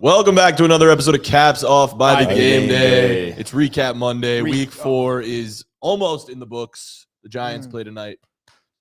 Welcome back to another episode of Caps Off by the Game Day. It's Recap Monday. Week 4 is almost in the books. The Giants play tonight.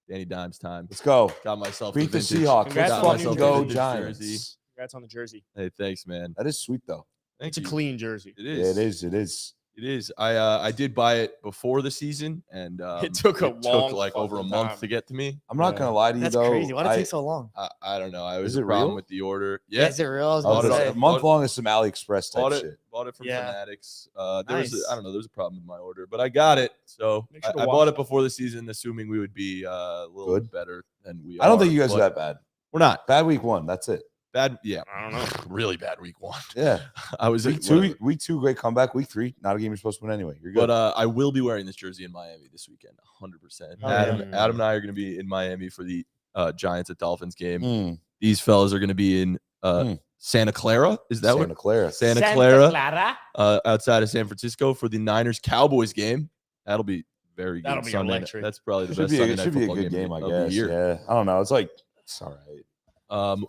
Danny Dimes time. Let's go. Got myself Beat the Seahawks. Got myself Go a Giants. jersey. Congrats on the jersey. Hey, thanks, man. That is sweet though. It's a clean jersey. It Yeah, is. it is. It is. It is. I did buy it before the season, and It took like over a fucking month time. to get to me. I'm not gonna lie to you That's though. crazy. Why did it take so long? I don't know. I was Is a it problem real? with the order. Yeah, Yeah, is it real? I was Bought about it to up. say. A month long is some AliExpress type shit. bought it from Yeah. Fanatics. There was Nice. I don't know. There was a problem with my order, but I got it. So Make sure to I watch bought it it. before the season, assuming we would be a little Good. better than we. I don't think you guys are but that bad. We're not Bad week 1. That's it. bad. Yeah, I don't know. really bad week 1. Yeah. I was Week 2, great comeback. Week 3, not a game you're supposed to win anyway. You're good. But I will be wearing this jersey in Miami this weekend, 100%. Oh, Adam yeah. and I are going to be in Miami for the Giants at Dolphins game. Mm, These fellas are going to be in Santa Clara. Is that Santa Clara. Santa Clara, outside of San Francisco for the Niners Cowboys game? That'll be very good. That'll be Sunday night. electric. That's probably the Should best be, Sunday it night should be a football good game, I of the guess. year. Yeah. I don't know. It's like it's all right.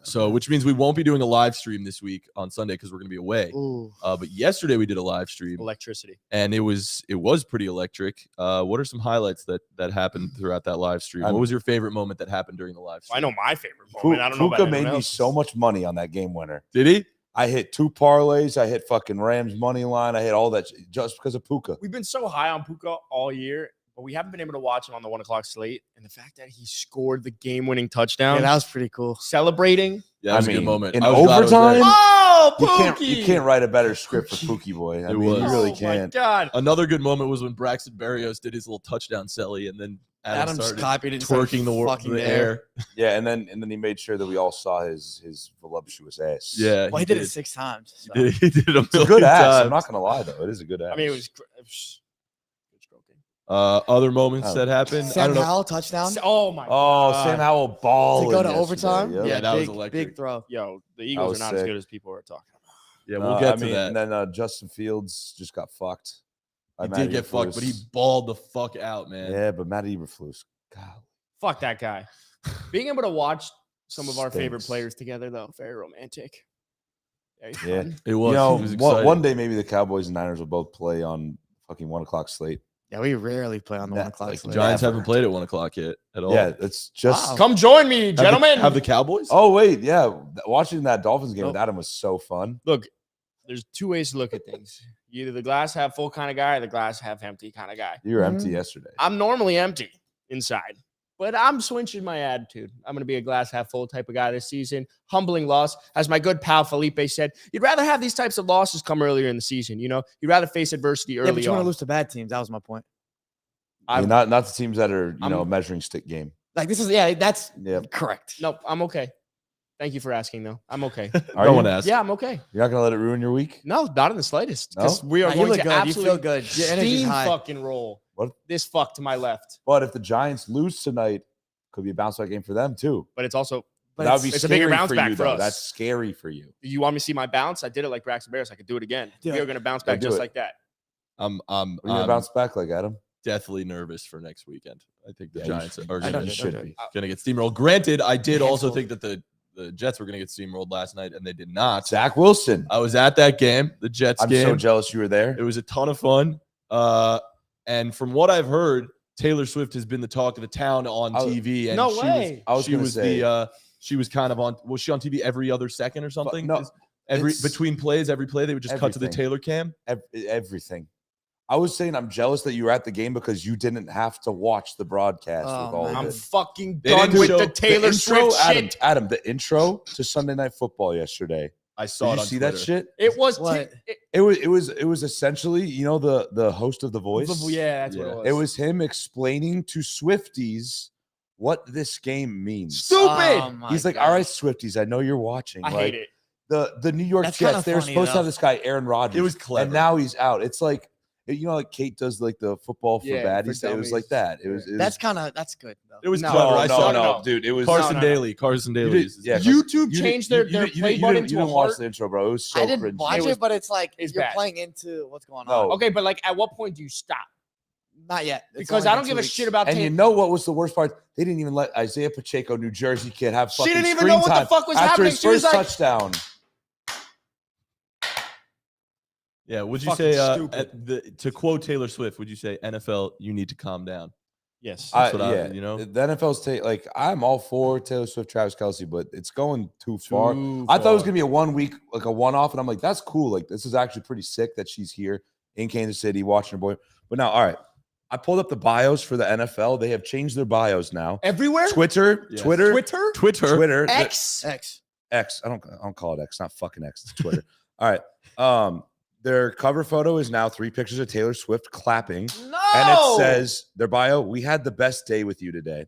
So which means we won't be doing a live stream this week on Sunday because we're going to be away. Ooh. But yesterday we did a live stream. Electricity. And it was pretty electric. What are some highlights that happened throughout that live stream? What was your favorite moment that happened during the live stream? I know my favorite moment. I don't know about Puka made everyone me else's. so much money on that game winner. Did he? I hit 2 parlays. I hit fucking Rams money line. I hit all that just because of Puka. We've been so high on Puka all year, but we haven't been able to watch him on the 1 o'clock slate. And the fact that he scored the game-winning touchdown, Yeah, that was pretty cool. celebrating. Yeah, that was a good moment. In I was glad I was there. overtime, Oh, you can't write a better script for Pookie boy. I It mean, was. you really Oh, can't. my God. Another good moment was when Braxton Berrios did his little touchdown celly, and then Adam just started copied it and started twerking the fucking the there. air. Yeah, and then he made sure that we all saw his voluptuous ass. Yeah, Well, he did it 6 times. So. He did it a it's a million good ass. times. I'm not gonna lie though, it is a good ass. I mean, it was good stroking. Other moments Oh. that happened. I Sam don't know. Howell touchdown. Oh, my Oh, God. Sam Howell ball. To go to overtime. Yep. Yeah, that was big, electric. big throw. Yo, the Eagles was are not as sick. good as people are talking about. Yeah, we'll get to that. And then Justin Fields just got fucked. by He Matt did get fucked, but he Eberflus. balled the fuck out, man. Yeah, but Matt Eberflus. God. Fuck that guy. Being able to watch some of our favorite Stinks. players together, though, very romantic. Very Yeah. fun. It was. You know, it was exciting. one day maybe the Cowboys and Niners will both play on fucking 1 o'clock slate. Yeah, we rarely play on the That- 1 o'clock like, slate. Giants Never. haven't played at 1 o'clock yet at all. Yeah, it's just. Wow. Come join me, gentlemen. Have the Cowboys? Oh wait, yeah. Watching that Dolphins game Nope. with Adam was so fun. Look, there's 2 ways to look at things. You're either the glass half full kind of guy or the glass half empty kind of guy. You were Mhm. empty yesterday. I'm normally empty inside, but I'm switching my attitude. I'm going to be a glass half full type of guy this season. Humbling loss. As my good pal Felipe said, you'd rather have these types of losses come earlier in the season. You know, you'd rather face adversity Yeah, but early you want to on. lose to bad teams. That was my point. I mean, not the teams that are a I'm- measuring stick game. Like this is that's Yeah, correct. Nope, I'm okay. Thank you for asking, though. I'm okay. Are no you? one asked. Yeah, I'm okay. You're not gonna let it ruin your week. No, not in the slightest. No? Because we are Nah, you going look to good. You absolutely feel good. Your energy's steam high. fucking roll. What? This fuck to my left. But if the Giants lose tonight, could be a bounce back game for them too. But it's also, But That would be it's a scary bigger bounce for back you, for though. us. That's scary for you. you want me to see my bounce? I did it like Braxton Bears. I could do it again. Do We it. are going to bounce Yeah, back do just it. like that. I'm Are you gonna bounce back like Adam? deathly nervous for next weekend. I think the Yeah, you Giants should- are I going don't You know, should don't be. to get steamrolled. Granted, I did also Handful. think that the Jets were going to get steamrolled last night, and they did not. Zach Wilson. I was at that game, the Jets I'm game. so jealous you were there. It was a ton of fun. And from what I've heard, Taylor Swift has been the talk of the town on I was- TV. And No she way. I was she gonna was say- she was kind of on. Was she on TV every other second or something? no, Every it's- between plays, every play they would just cut to the Everything. Taylor cam. Everything. I was saying I'm jealous that you were at the game because you didn't have to watch the broadcast Oh, with all man. of I'm it. fucking They done didn't with show- the the Taylor intro, Swift shit. Adam, the intro to Sunday Night Football yesterday. I Did saw you it on see Twitter. that shit? It was. What? It was essentially, the host of The Voice. Yeah, that's Yeah. what It it was. was him explaining to Swifties what this game means. Stupid. Oh, my He's like, God. "All right, Swifties, I know you're watching. I hate it. The New York That's kinda Jets. They were funny, supposed to have though. this guy Aaron Rodgers. It was clever. and now he's out. It's like like Kate does like the football for Yeah, baddies. for It was like dummies. that. It was. That's good though. It was No, clever. I saw no. dude. It was Carson no. Daly. Carson You Daly. did- is his yeah, name. YouTube You changed didn't- their you play didn't- button you to didn't a watch heart. the intro, bro. It was so I didn't cringy. watch It it, was- but it's like it's you're bad. playing into what's going No. on. Okay, but like, at what point do you stop? Not yet. It's Because only I been don't 2 give a weeks. shit about And you Taylor. know what was the worst part? They didn't even let Isaiah Pacheco, New Jersey kid, have She fucking didn't even screen know what the time fuck was after happening. his She was first like- touchdown. Yeah. Would you Fucking say stupid. to quote Taylor Swift? Would you say NFL? You need to calm down. Yes. That's what yeah, you know. the NFL's like I'm all for Taylor Swift, Travis Kelce, but it's going too far. I thought it was gonna be a 1 week, like a one-off, and I'm like, that's cool. Like this is actually pretty sick that she's here in Kansas City watching her boy. But now, all right, I pulled up the bios for the NFL. They have changed their bios now. Everywhere. Twitter, Yes. Twitter, X. X. I don't call it X, not fucking X. It's Twitter. All right. Their cover photo is now 3 pictures of Taylor Swift clapping. No. And it says their bio, we had the best day with you today.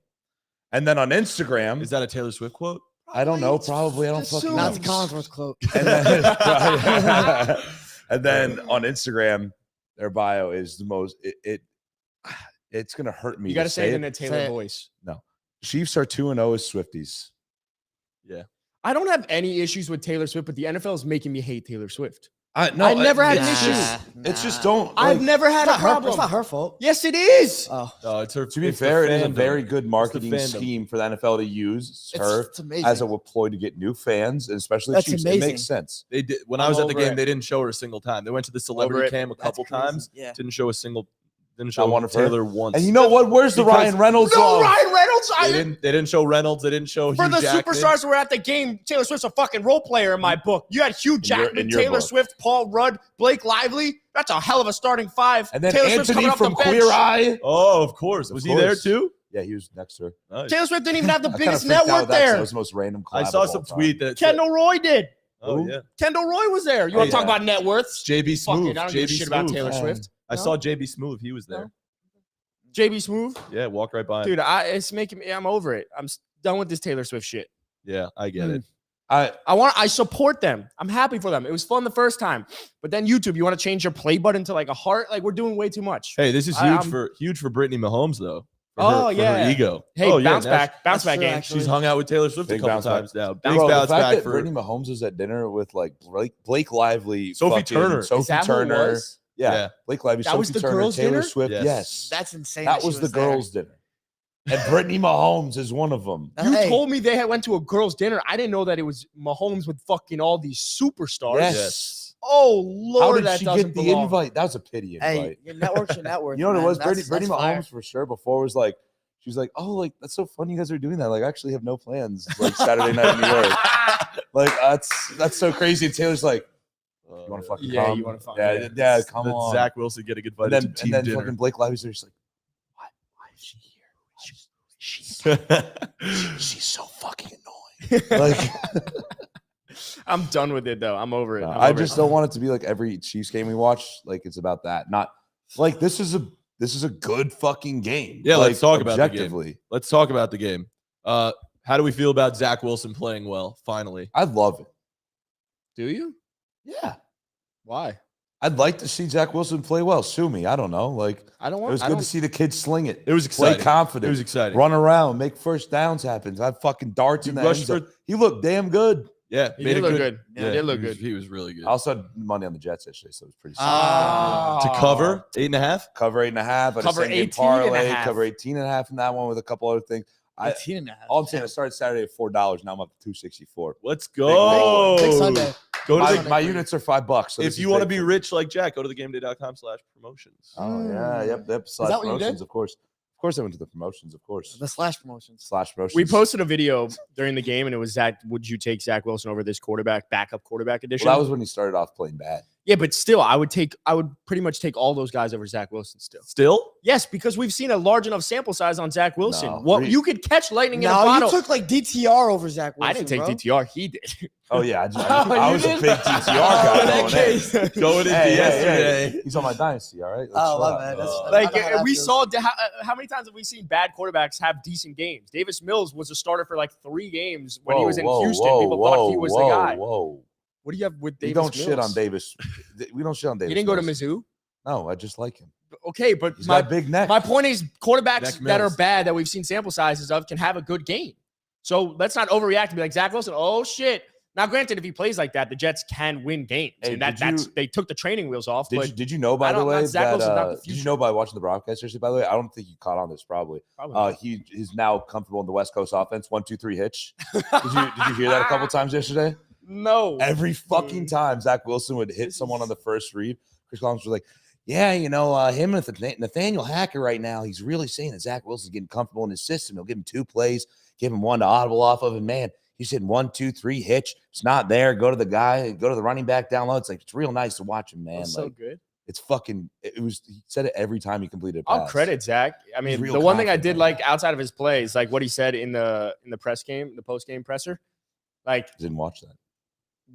And then on Instagram, Is that a Taylor Swift quote? I don't know, probably. I don't fucking know. Not the Collinsworth quote. And then, and then on Instagram, their bio is the most it's gonna hurt me. You got to say it in it. a Taylor Say it. voice. No. Chiefs are 2-0 as Swifties. Yeah. I don't have any issues with Taylor Swift, but the NFL is making me hate Taylor Swift. I never had an it's issue. just- It's just don't. I've like, never had It's a not her. problem. It's not her fault. Yes, it is. Oh, It's her. to be it's the fair, it is a fandom. very good marketing fandom. scheme for the NFL to use her it's amazing. as a ploy to get new fans, and especially That's Chiefs. amazing. It makes sense. They did when I'm I was at the over game. it. They didn't show her a single time. They went to the Over celebrity it. cam a That's couple crazy. times. Yeah. Didn't show a single. Didn't Not show one of her? Taylor once. And you know what? Where's the Because- Ryan Reynolds? No, love? Ryan Reynolds. They didn't show Reynolds. They didn't show For Hugh the Jackman. superstars who were at the game, Taylor Swift's a fucking role player in my book. You had Hugh Jackman, in your Taylor book. Swift, Paul Rudd, Blake Lively. That's a hell of a starting 5. And then Taylor Swift's Anthony coming off from the bench. Queer Eye. Oh, of course. Was he there course. too? Yeah, he was next to her. Nice. Taylor Swift didn't even have the I kinda biggest freaked out network with that 'cause there. That was the most random. I collab saw of some all time. tweet that said, Kendall Roy did. oh yeah, Kendall Roy was there. You Oh, want to talk yeah. about net worths? JB Fuck Smooth. it, I don't give a JB shit about Smooth. Taylor Yeah. Swift. I saw JB Smooth. He was there. No. JB Smooth, Yeah, walk right by him. dude. It's making me. I'm over it. I'm done with this Taylor Swift shit. Yeah, I get it. I support them. I'm happy for them. It was fun the first time, but then YouTube, you want to change your play button to like a heart? Like we're doing way too much. Hey, this is huge for Brittany Mahomes though. For Oh, her, yeah. for her ego. Hey, Oh, yeah, bounce now back That's game. true, actually. She's hung out with Taylor Swift Big a couple bounce back. times now. Big Bro, bounce the fact back that for Brittany Mahomes was at dinner with like Blake Lively, Sophie fucking Turner. Is Sophie Is that who it Turner. was? Yeah. Yeah. Blake Lively, That Sophie was the Turner, girls' Taylor dinner? Swift. Yes. Yes, That's insane. that she was the there. girls' dinner, and Brittany Mahomes is one of them. You Hey, told me they went to a girls' dinner. I didn't know that it was Mahomes with fucking all these superstars. Yes. Oh How Lord, did that she doesn't get the belong. invite? That was a pity invite. Hey, your network's your network. You know what it man. was? Brittany That's fire. Mahomes for sure. Before was like, she was like, "Oh, like that's so fun. You guys are doing that. Like, I actually have no plans. Like Saturday night in New York. Like that's so crazy." And Taylor's like, "You want to fucking Yeah, come? you wanna fuck- Yeah, yeah. yeah, come Let on." Zach Wilson get a good and fight. then fucking Blake Lively's there. She's like, "Why is she here? She's so fucking annoying." Like, I'm done with it though. I'm over it. I'm I over just it. don't want it to be like every Chiefs game we watch. Like it's about that. Not like this is a good fucking game. Yeah, like, let's talk about the game. objectively. Let's talk about the game. How do we feel about Zach Wilson playing well? Finally, I love it. Do you? Yeah. Why? I'd like to see Zach Wilson play well. Sue me. I don't know. Like I don't it want. was I good don't. to see the kids sling it. it was Play exciting. confident. It was exciting. Run around, make first downs happen. Have fucking darts in the end rushed zone. for- He looked damn good. Yeah, He made did a look good. Yeah, He did look he was- good. He was really good. I also had money on the Jets yesterday, so it was pretty sick. To cover 8.5. Cover 8.5. I Cover same game 18.5. Cover 18.5 in that one with a couple other things. 18 and a half. All I'm saying, I started Saturday at $4. Now I'm up to $2.64. Let's go. Big Sunday. Go to My, the, my units are $5. So this if is you want to big be for me. rich like Jack, go to thegameday.com/promotions. Oh yeah, yep. Slash that what you promotions, did? of course. Of course, I went to the promotions, of course. The slash promotions. Slash promotions. We posted a video during the game, and it was Zach. Would you take Zach Wilson over this backup quarterback edition? Well, that was when he started off playing bad. Yeah, but still, I would pretty much take all those guys over Zach Wilson still. Still, Yes, because we've seen a large enough sample size on Zach Wilson. No, Well, re- you could catch lightning in a No, bottle. you took like DTR over Zach Wilson. I didn't take bro. DTR. He did. Oh yeah, Oh, I you was a did? big TTR Oh, guy. in that going in. case. going into Hey, hey, yesterday. hey. He's on my dynasty. All right. Let's Oh, chill my out. bad. That's- Uh, I Like know how that we feels. saw how many times have we seen bad quarterbacks have decent games? Davis Mills was a starter for like 3 games when he was in Houston. People thought he was the guy. Whoa. What do you have with We Davis don't Mills? shit on Davis. We don't shit on Davis. He didn't go to Mills. Mizzou. No, I just like him. Okay, but He's got a big neck. my point is quarterbacks Neck that are Mills. bad that we've seen sample sizes of can have a good game. So let's not overreact and be like Zach Wilson. Oh shit. Now, granted, if he plays like that, the Jets can win games, Hey, and did that's you- they took the training wheels off. But Did you know, by I the don't- way, not Zach that Wilson's not the did you future. know by watching the broadcast yesterday, by the way? I don't think you caught on this probably. probably He is now comfortable in the West Coast offense. 1, 2, 3 hitch. Did you hear that a couple times yesterday? No. Every fucking time Zach Wilson would hit someone on the first read, Chris Collins was like, yeah, him and Nathaniel Hacker right now, he's really saying that Zach Wilson's getting comfortable in his system. He'll give him 2 plays, give him 1 to audible off of him. Man, he's hitting 1, 2, 3 hitch. It's not there. Go to the guy, go to the running back down low. It's like, it's real nice to watch him, man. That's like, so good. it's fucking, he said it every time he completed a pass. I'll credit Zach. I mean, real the one thing I confident did right like outside of his plays, like what he said in the post game presser, like, Didn't watch that.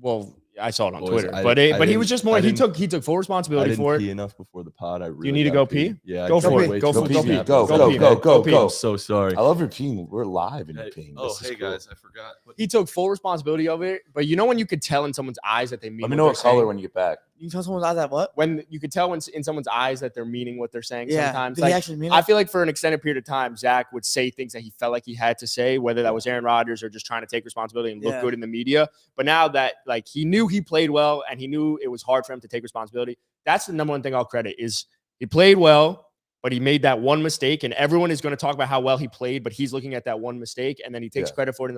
well, I saw it on Boys, Twitter, I but he didn't- was just more. I He didn't- took full I responsibility didn't for pee it. enough before the pod. I really need to gotta go pee? Yeah, I Go can't for it. wait Go till for the it. Go snap. pee. Go go, pee, go, man. go, pee. go. I'm so sorry. I love your peeing. We're live and you're Hey, peeing. oh, This is hey cool. guys, I forgot. He took full responsibility of it, but you know when you could tell in someone's eyes that they mean. Let me what know they're what color saying? when you get back. You can tell someone's eyes that what? When you could tell in someone's eyes that they're meaning what they're saying. Yeah. Sometimes, Did like he actually mean it? I feel like for an extended period of time, Zach would say things that he felt like he had to say, whether that was Aaron Rodgers or just trying to take responsibility and look Yeah. good in the media. But now that like he knew he played well and he knew it was hard for him to take responsibility, that's the number one thing I'll credit is he played well, but he made that one mistake, and everyone is going to talk about how well he played, but he's looking at that one mistake, and then he takes Yeah. credit for it in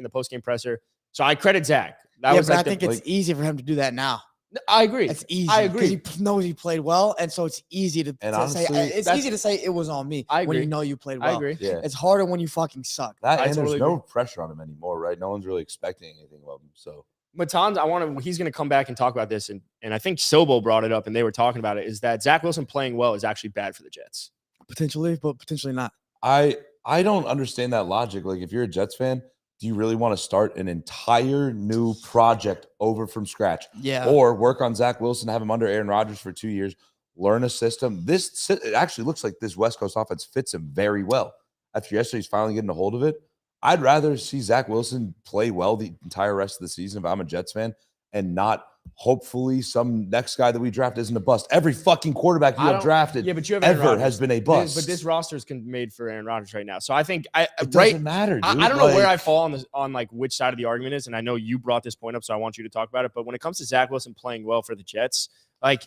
the post game presser. So I credit Zach. That Yeah, was but like I think it's easy for him to do that now. I agree. It's easy. I 'cause agree. He knows he played well, and so it's easy to say. honestly, It's that's- easy to say it was on me I when you agree. know you played I well. agree. Yeah. It's harder when you fucking suck. That I and totally there's no agree. pressure on him anymore, right? No one's really expecting anything of him. So Matan's, he's going to come back and talk about this. And I think Sobo brought it up and they were talking about it is that Zach Wilson playing well is actually bad for the Jets. Potentially, but potentially not. I don't understand that logic. Like, if you're a Jets fan, do you really want to start an entire new project over from scratch? Yeah. Or work on Zach Wilson, have him under Aaron Rodgers for 2 years, learn a system. It actually looks like this West Coast offense fits him very well. After yesterday, he's finally getting a hold of it. I'd rather see Zach Wilson play well the entire rest of the season if I'm a Jets fan and not hopefully some next guy that we draft isn't a bust. Every fucking quarterback you have drafted but you have Aaron ever Rodgers. has been a bust. But this roster is made for Aaron Rodgers right now. So I think it doesn't matter, dude. I don't know where Like, I fall on like which side of the argument is, and I know you brought this point up, so I want you to talk about it. But when it comes to Zach Wilson playing well for the Jets, like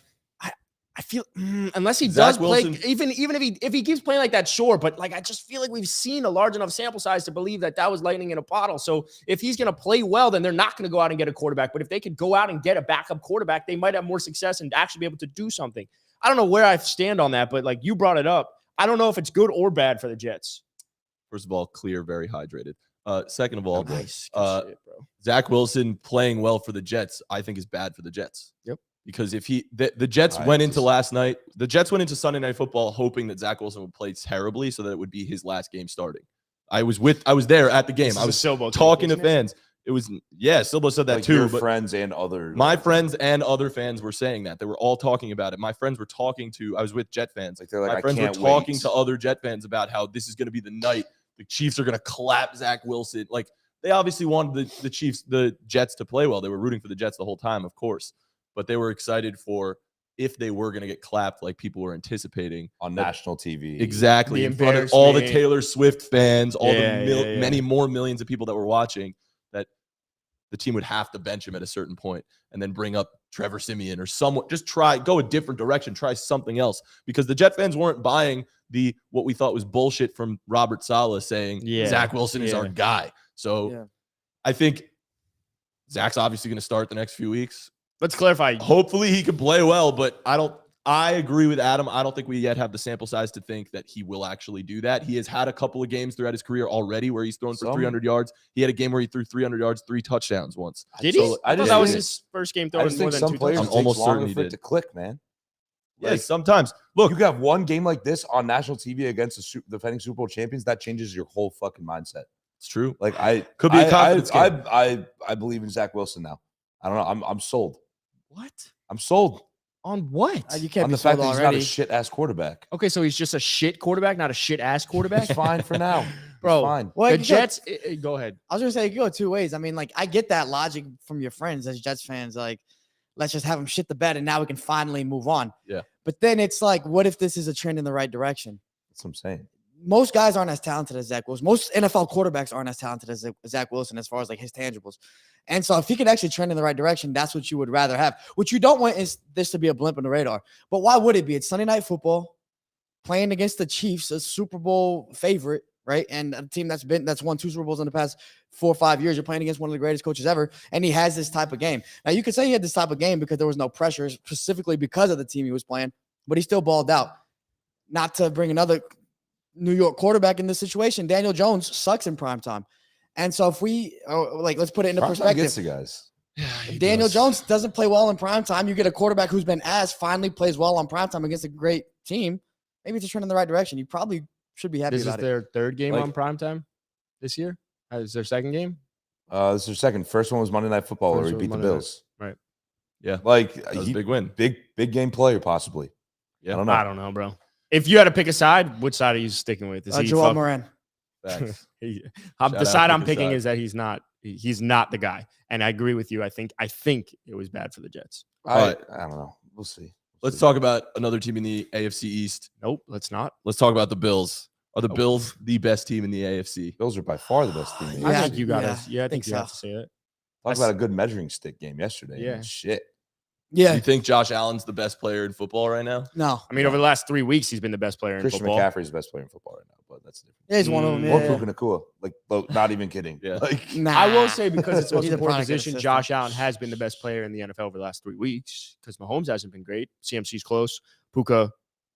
I feel unless he Zach does play, Wilson- even if he keeps playing like that, sure. But like I just feel like we've seen a large enough sample size to believe that was lightning in a bottle. So if he's going to play well, then they're not going to go out and get a quarterback. But if they could go out and get a backup quarterback, they might have more success and actually be able to do something. I don't know where I stand on that, but like you brought it up, I don't know if it's good or bad for the Jets. First of all, clear, very hydrated. Second of all, Nice, uh, shit, bro. Zach Wilson playing well for the Jets, I think is bad for the Jets. Yep. Because if the Jets I went into just- last night, the Jets went into Sunday Night Football hoping that Zach Wilson would play terribly so that it would be his last game starting. I was there at the game. This I is a was Silbo take, talking to isn't it? fans. It was Silbo said that like too. your But friends and other my friends and other fans were saying that. They were all talking about it. My friends were talking to, I was with Jet fans. like they're like, My I friends were can't talking wait. to other Jet fans about how this is going to be the night the Chiefs are going to clap Zach Wilson. Like, they obviously wanted the Jets to play well. They were rooting for the Jets the whole time, of course. But they were excited for if they were going to get clapped like people were anticipating. on national TV. Exactly. The In front of all the embarrassment. Taylor Swift fans, all Yeah, the yeah. many more millions of people that were watching, that the team would have to bench him at a certain point and then bring up Trevor Siemian or someone. Just go a different direction, try something else. Because the Jet fans weren't buying what we thought was bullshit from Robert Saleh saying Zach Wilson is our guy. So I think Zach's obviously going to start the next few weeks. Let's clarify. Hopefully he can play well, but I agree with Adam. I don't think we yet have the sample size to think that he will actually do that. He has had a couple of games throughout his career already where he's thrown for 300 yards. He had a game where he threw 300 yards, 3 touchdowns once. Did So he? I I thought just that was think- his first game I throwing just more think than some 2 players I'm it touchdowns. almost takes longer certain he for it did. to click, man. Yeah, sometimes. Look, You have one game like this on national TV against the defending Super Bowl champions, that changes your whole fucking mindset. it's true. Like Could be a confidence game. I believe in Zach Wilson now. I don't know. I'm sold. What? I'm sold On what? You can't on be the fact sold that he's not already. a shit ass quarterback. Okay, so he's just a shit quarterback, not a shit ass quarterback. He's fine for now. Bro, He's fine. Well, the you go- Jets. Go ahead. I was gonna say it could go 2 ways. I mean, like I get that logic from your friends as Jets fans. Like, let's just have him shit the bed, and now we can finally move on. Yeah. But then it's like, what if this is a trend in the right direction? That's what I'm saying. Most guys aren't as talented as Zach Wilson. Most NFL quarterbacks aren't as talented as Zach Wilson as far as like his tangibles. And so if he could actually trend in the right direction, that's what you would rather have. What you don't want is this to be a blimp on the radar. But why would it be? It's Sunday Night Football, playing against the Chiefs, a Super Bowl favorite. right? And a team that's won 2 Super Bowls in the past 4 or 5 years. You're playing against one of the greatest coaches ever, and he has this type of game. Now, you could say he had this type of game because there was no pressure, specifically because of the team he was playing, but he still balled out. Not to bring another New York quarterback in this situation, Daniel Jones sucks in primetime. And so if we let's put it into perspective. Gets the guys. If Daniel Jones doesn't play well in primetime, you get a quarterback who's been finally plays well on primetime against a great team. Maybe it's a trend in the right direction. You probably should be happy about it. This is their third game on primetime this year? Is their second game? This is their second. First one was Monday Night Football where he beat the Bills. Right. Yeah. Like that was a big win. Big game player, possibly. Yeah. I don't know, bro. If you had to pick a side, which side are you sticking with? Is Joel Moran. The side I'm picking is that he's not the guy. And I agree with you. I think it was bad for the Jets. I don't know. We'll see. Let's talk about another team in the AFC East. Nope, let's not. Let's talk about the Bills. Are the Bills the best team in the AFC? Bills are by far the best team. In the I AFC. think you got to. Yeah, I think you so. have to say it. Talk about a good measuring stick game yesterday. Yeah. Man. Shit. Yeah. You think Josh Allen's the best player in football right now? No. I mean, over the last 3 weeks, he's been the best player in Christian football. McCaffrey's the best player in football right now, but that's different. Yeah, he's one of them. Or Yeah. Puka Nacua. Like, not even kidding. Yeah. Like, Nah. I will say because it's the most He's a important product of the position, system. Josh Allen has been the best player in the NFL over the last 3 weeks because Mahomes hasn't been great. CMC's close. Puka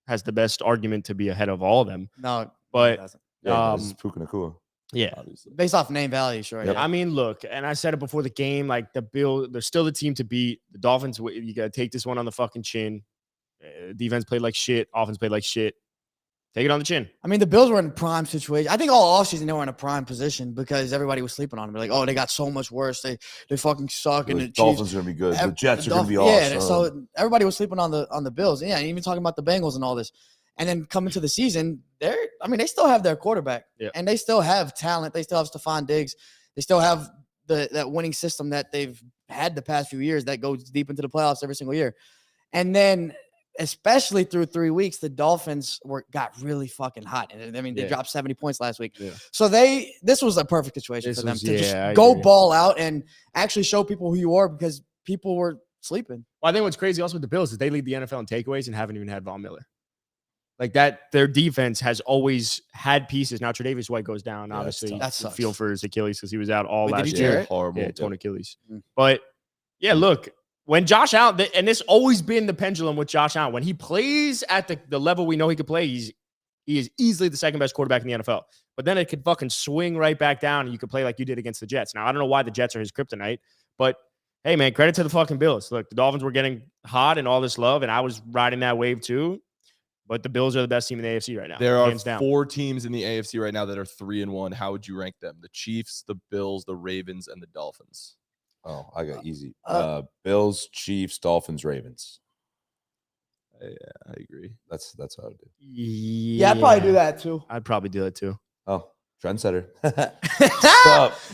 has the best argument to be ahead of all of them. No. But he doesn't. yeah, this is Puka Nacua. yeah, Obviously. Based off name value, sure. Yep. Yeah. I mean, look, and I said it before the game, like the Bills, they're still the team to beat. The Dolphins, you got to take this one on the fucking chin. Defense played like shit. Offense played like shit. Take it on the chin. I mean, the Bills were in prime situation. I think all offseason they were in a prime position because everybody was sleeping on them. They're like, oh, they got so much worse. They fucking suck. And the Dolphins Chiefs, are gonna be good. The Jets are gonna be yeah, awesome. so everybody was sleeping on the Bills. Yeah, and even talking about the Bengals and all this. And then coming to the season, they still have their quarterback. Yeah. And they still have talent. They still have Stephon Diggs. They still have that winning system that they've had the past few years that goes deep into the playoffs every single year. And then especially through 3 weeks, the Dolphins got really fucking hot. And I mean, they dropped 70 points last week. Yeah. So this was a perfect situation for them to I just go agree. ball out and actually show people who you are because people were sleeping. Well, I think what's crazy also with the Bills is they lead the NFL in takeaways and haven't even had Von Miller. Like that, their defense has always had pieces. Now Tre'Davious White goes down. Yeah, Obviously, that you sucks. feel for his Achilles because he was out all Wait, did last he tear year. it? Horrible. Yeah, torn Achilles. Mm. But yeah, look, when Josh Allen, and it's always been the pendulum with Josh Allen. When he plays at the level we know he could play, he is easily the second best quarterback in the NFL. But then it could fucking swing right back down, and you could play like you did against the Jets. Now I don't know why the Jets are his kryptonite, but hey, man, credit to the fucking Bills. Look, the Dolphins were getting hot and all this love, and I was riding that wave too. But the Bills are the best team in the AFC right now. There are hands down. 4 teams in the AFC right now that are 3-1. How would you rank them? The Chiefs, the Bills, the Ravens, and the Dolphins. Oh, I got easy. Bills, Chiefs, Dolphins, Ravens. Yeah, I agree. That's how I would do. Yeah, I'd probably do that too. I'd probably do that too. Oh, trendsetter.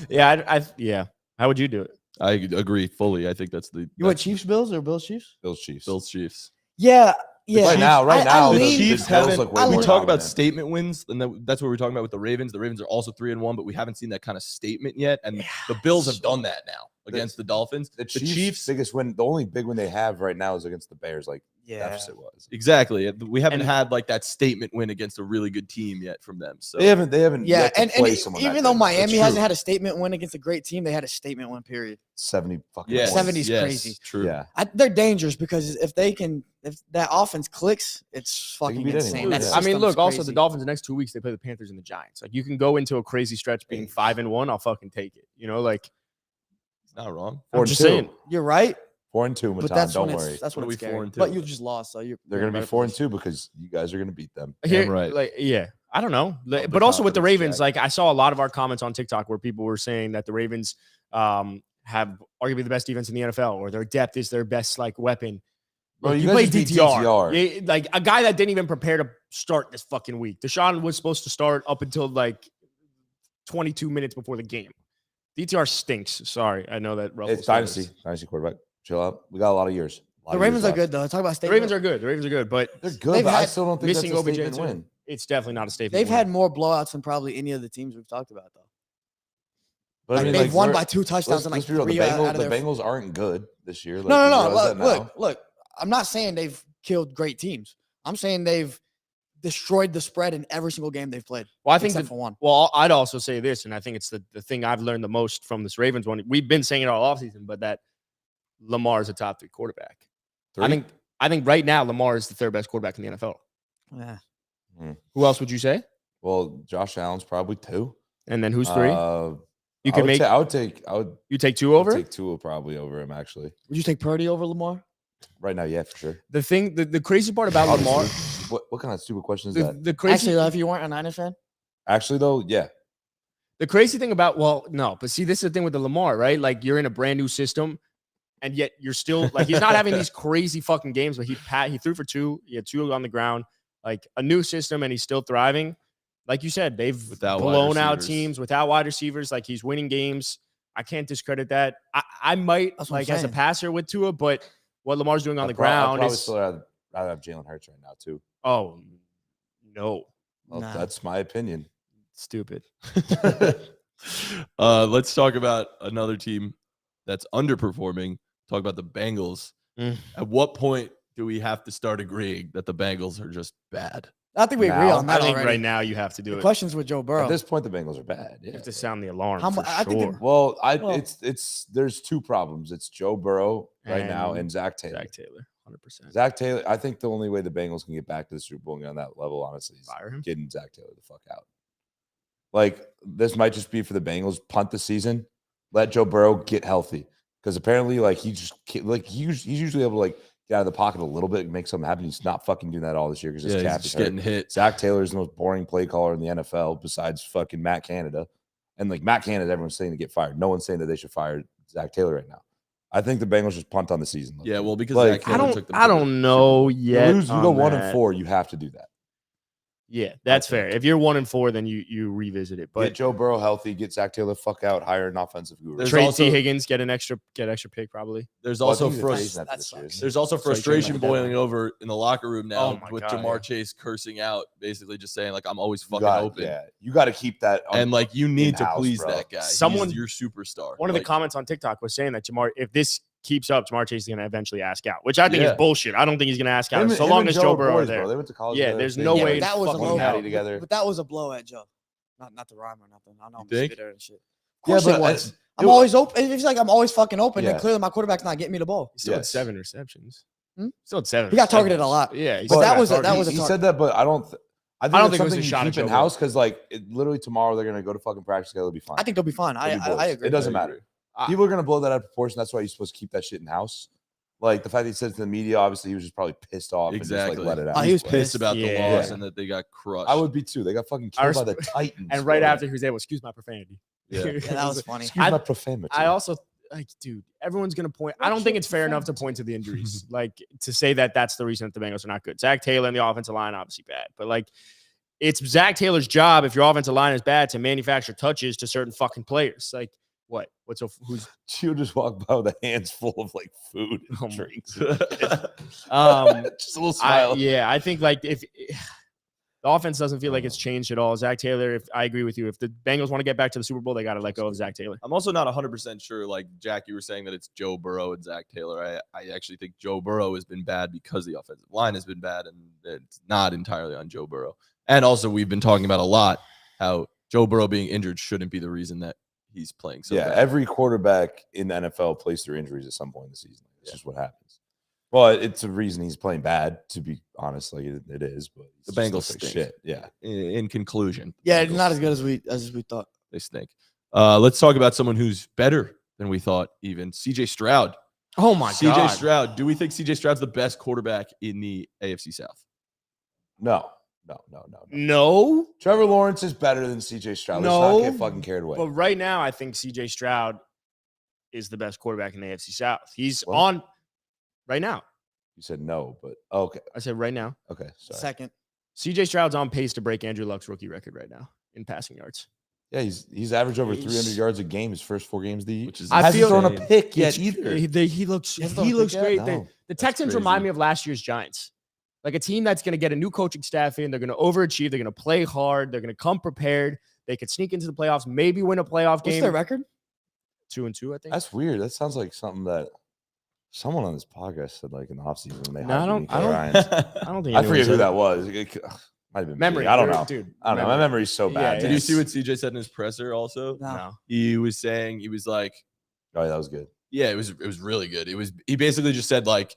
Yeah. How would you do it? I agree fully. I think that's the You want Chiefs Bills or Bills Chiefs? Bills, Chiefs. Bills Chiefs. Yeah. Yeah. Right now, The lean- Chiefs the Bills haven't. look way We more talk about dominant. statement wins, and that's what we're talking about with the Ravens. The Ravens are also 3-1, but we haven't seen that kind of statement yet. And the Bills have done that now against the Dolphins. The Chiefs' biggest win, the only big win they have right now is against the Bears. Like deficit was. Exactly. We haven't And- had like that statement win against a really good team yet from them. So They haven't. Yeah, yet to and play someone that even though good. Miami It's hasn't true. had a statement win against a great team, they had a statement win. Period. 70 fucking yes, points. 70's yes, crazy. True. Yeah, They're dangerous because if that offense clicks, it's They can fucking beat insane. anyone, That yeah. I mean, system's look, also crazy. the Dolphins the next 2 weeks, they play the Panthers and the Giants. Like you can go into a crazy stretch being 5-1. I'll fucking take it. You know, like It's not wrong. I'm just saying. You're right, 4-2, but Matan. that's Don't when worry. that's when What are it's we, scary. 4-2? But you just lost, so They're you're going to be better 4-2 because you guys are going to beat them. Here, right. like, yeah, I don't know. the But also with the confidence, Ravens, Jack. like I saw a lot of our comments on TikTok where people were saying that the Ravens have arguably the best defense in the NFL, or their depth is their best like weapon. Bro, Look, you you play guys just beat DTR. DTR. Yeah, like a guy that didn't even prepare to start this fucking week. Deshaun was supposed to start up until like 22 minutes before the game. DTR stinks. Sorry, I know that. It's dynasty quarterback. Chill out. We got a lot of years. The Ravens are good though. Talk about The statement. Ravens are good. The Ravens are good, but They're good, They've but I had- still don't think that's missing a OBJ statement too. win. It's definitely not a statement. They've win. had more blowouts than probably any of the teams we've talked about though. But I mean, they've won we're- by 2 touchdowns and like let's be real. 3 out of The their Bengals aren't good this year. Like, No. you realize that now? Look. I'm not saying they've killed great teams. I'm saying they've destroyed the spread in every single game they've played. Well, I think except for one. Well, I'd also say this, and I think it's the thing I've learned the most from this Ravens one. We've been saying it all offseason, but that Lamar is a top 3 quarterback. Three? I think right now Lamar is the 3rd best quarterback in the NFL. Yeah. Who else would you say? Well, Josh Allen's probably 2. And then who's 3? You I can make. You take 2 over. Take Tua probably over him actually. Would you take Purdy over Lamar? Right now, yeah, for sure. The crazy part about Lamar. What kind of stupid question is that? The crazy. Actually, if you weren't a Niners fan, Actually, though, yeah. The crazy thing about no, but see, this is the thing with the Lamar, right? Like you're in a brand new system, and yet you're still like he's not having these crazy fucking games. But he threw for 2, he had 2 on the ground, like a new system, and he's still thriving. Like you said, they've blown out teams without wide receivers. Like he's winning games. I can't discredit that. I might like as a passer with Tua, but what Lamar's doing on the ground probably is still rather have Jalen Hurts right now too. Oh no, Well, that's my opinion. Stupid. Let's talk about another team that's underperforming. Talk about the Bengals. At what point do we have to start agreeing that the Bengals are just bad? I think we agree on that I think already. right now you have to do The it. questions with Joe Burrow. At this point, the Bengals are bad. Yeah. You have to sound the alarm. I think sure. Well, it's there's 2 problems. It's Joe Burrow right now and Zach Taylor. Zach Taylor, 100%. Zach Taylor. I think the only way the Bengals can get back to the Super Bowl and get on that level, honestly, is Fire him. getting Zach Taylor the fuck out. Like this might just be for the Bengals. Punt the season. Let Joe Burrow get healthy because apparently, like he's usually able to like get out of the pocket a little bit and make something happen. He's not fucking doing that all this year because his cap he's is getting hit. Zach Taylor is the most boring play caller in the NFL besides fucking Matt Canada. And like Matt Canada, everyone's saying to get fired. No one's saying that they should fire Zach Taylor right now. I think the Bengals just punt on the season. Yeah, well, because like, Zach Taylor took them I don't know yet. You go 1-4, you have to do that. Yeah, that's fair. If you're 1-4, then you revisit it. But get Joe Burrow healthy, get Zach Taylor the fuck out, hire an offensive guru. trade T. Higgins, get extra pick probably. There's also There's frustration boiling over in the locker room now Oh with God, Jamar Chase cursing out, basically just saying like I'm always fucking open. Yeah, you got to keep that. And like you need to in-house, please bro. that guy. Someone- He's your superstar. One of the Like, comments on TikTok was saying that if this keeps up, Jamar Chase is going to eventually ask out, which I think is bullshit. I don't think he's going to ask out so long as Joe Burrow are there. Bro. They went to college. Yeah, together. there's They no went way that was a fucking low natty together. But that was a blow at Joe. Not to rhyme or nothing. I know I'm You think? a spitter and shit. Of Yeah, course but it was. I'm always open. It's like I'm always fucking open. And clearly my quarterback's not getting me the ball. He's still at Yes. 7 receptions. Hmm? Still at 7. He got targeted a lot. Yeah, he's But still that got was targeted. He said that, but I don't. I don't think think it was something a you shot at keep in Joe house because like literally tomorrow they're gonna go to fucking practice together. It'll be fine. I think they'll be fine. I agree. It doesn't matter. People are gonna blow that out of proportion. That's why you're supposed to keep that shit in house. Like the fact that he said it to the media, obviously he was just probably pissed off. Exactly. And just like let it out. He was pissed about the Yeah. loss and that they got crushed. I would be too. They got fucking killed by the Titans. And right bro. after he was able, excuse my profanity. Yeah. Yeah, that was funny. Excuse my profanity. I also like, dude, everyone's gonna point. I don't think it's fair enough to point to the injuries, like to say that that's the reason that the Bengals are not good. Zach Taylor and the offensive line obviously bad, but like it's Zach Taylor's job if your offensive line is bad to manufacture touches to certain fucking players. Like what? Who's? She'll just walk by with a hands full of like food and Oh my drinks. just a little smile. I think like if the offense doesn't feel like it's changed at all. Zach Taylor, if I agree with you, if the Bengals want to get back to the Super Bowl, they got to let go of Zach Taylor. I'm also not 100% sure. Like Jack, you were saying that it's Joe Burrow and Zach Taylor. I actually think Joe Burrow has been bad because the offensive line has been bad, and it's not entirely on Joe Burrow. And also, we've been talking about a lot how Joe Burrow being injured shouldn't be the reason that he's playing so bad. Every quarterback in the NFL plays through injuries at some point in the season. It's just what happens. Well, it's a reason he's playing bad, to be honest. Like it is, but The Bengals like stink. shit. Yeah. In conclusion, Yeah, Bengals not as good as we thought. They stink. Let's talk about someone who's better than we thought. Even CJ Stroud. Oh my CJ God. Stroud. Do we think CJ Stroud's the best quarterback in the AFC South? No. No, Trevor Lawrence is better than CJ Stroud. No. Let's not get fucking carried away. but right now I think CJ Stroud is the best quarterback in the AFC South. He's What? on right now. You said no, but okay. I said right now. Okay. Sorry. Second. CJ Stroud's on pace to break Andrew Luck's rookie record right now in passing yards. Yeah, he's averaged over He's- 300 yards a game his first 4 games of the year. Which is I hasn't feel- thrown a pick yet It's- either. He looks He hasn't thrown a pick yet? great. No, The that's Texans remind crazy. me of last year's Giants. Like a team that's going to get a new coaching staff in. They're going to overachieve. They're going to play hard. They're going to come prepared. They could sneak into the playoffs, maybe win a playoff What's game. their record? 2-2, I think. That's weird. That sounds like something that someone on this podcast said like in the offseason when they No, I hired don't- Nico I don't- Ryans. I don't think I anyone forget who said that was. Might have been Memory. I don't know. Dude. I don't know. My memory's so bad. Yeah, Did man. you see what CJ said in his presser? Also, No. he was saying he was like, Oh, yeah, that was good. yeah, it was really good. He basically just said like,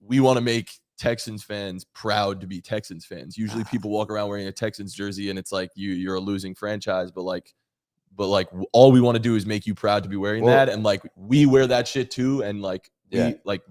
we want to make Texans fans proud to be Texans fans. Usually people walk around wearing a Texans jersey and it's like you're a losing franchise, but like all we want to do is make you proud to be wearing that, and like we wear that shit too, and like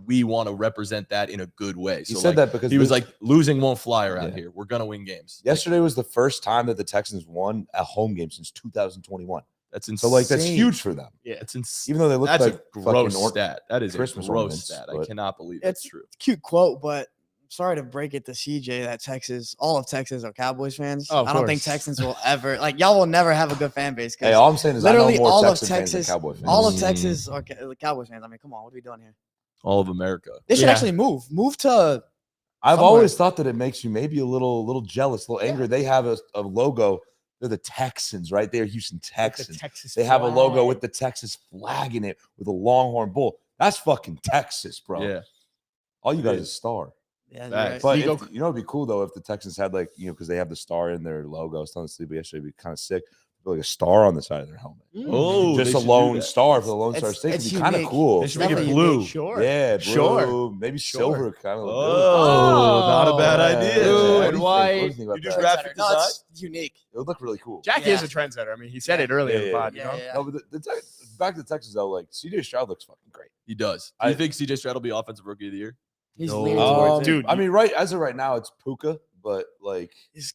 we want to represent that in a good way. So He said like, that because he was like, losing won't fly around here. We're gonna win games. Yesterday was the first time that the Texans won a home game since 2021. That's insane. So like that's huge for them. Yeah, It's insane. Even though they look That's like a gross fucking stat. That is Christmas a gross ornaments, stat. but I cannot believe that's It's true. cute quote, but sorry to break it to CJ that all of Texas are Cowboys fans. Oh, of I don't think course. Texans will ever y'all will never have a good fan base. Hey, all I'm saying is I know literally more all of Texans fans than Texas- Cowboy fans. all of Texas are Cowboys fans. I mean, come on, what are we doing here? All of America. They should Yeah. actually move to I've somewhere. always thought that it makes you maybe a little jealous, a little angry. They have a logo. They're the Texans, right? They're Houston Texans. They have a logo with the Texas flag in it with a longhorn bull. That's fucking Texas, bro. Yeah. All you got It is a star. Yeah, Facts. But Ego- if, it'd be cool though if the Texans had like, because they have the star in their logo. I was telling Sleepy yesterday, it'd be kind of sick. Put like a star on the side of their helmet. Oh, Just they a should do lone that. star for the Lone It's- Star State. it's It'd be kind of unique. cool. They should make it Definitely blue. unique. Sure. Yeah, blue, Sure. maybe Sure. silver kind of. Oh, not a bad Oh, idea. blue What and do you think? white. What do you think about You do that? graphic No, design? it's unique. It would look really cool. Jack Yeah. is a trendsetter. I mean, he said it earlier in the Yeah, pod. You know? Yeah. No, but back to the Texans though, like CJ Stroud looks fucking great. He does. Do you think CJ Stroud will be offensive rookie of the year? He's No. leaning towards it. Dude, I mean, right as of right now, it's Puka, but like, His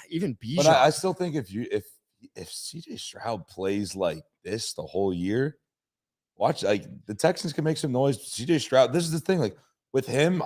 even Bijan. but I still think if CJ Stroud plays like this the whole year, watch like the Texans can make some noise. CJ Stroud, this is the thing, like with him,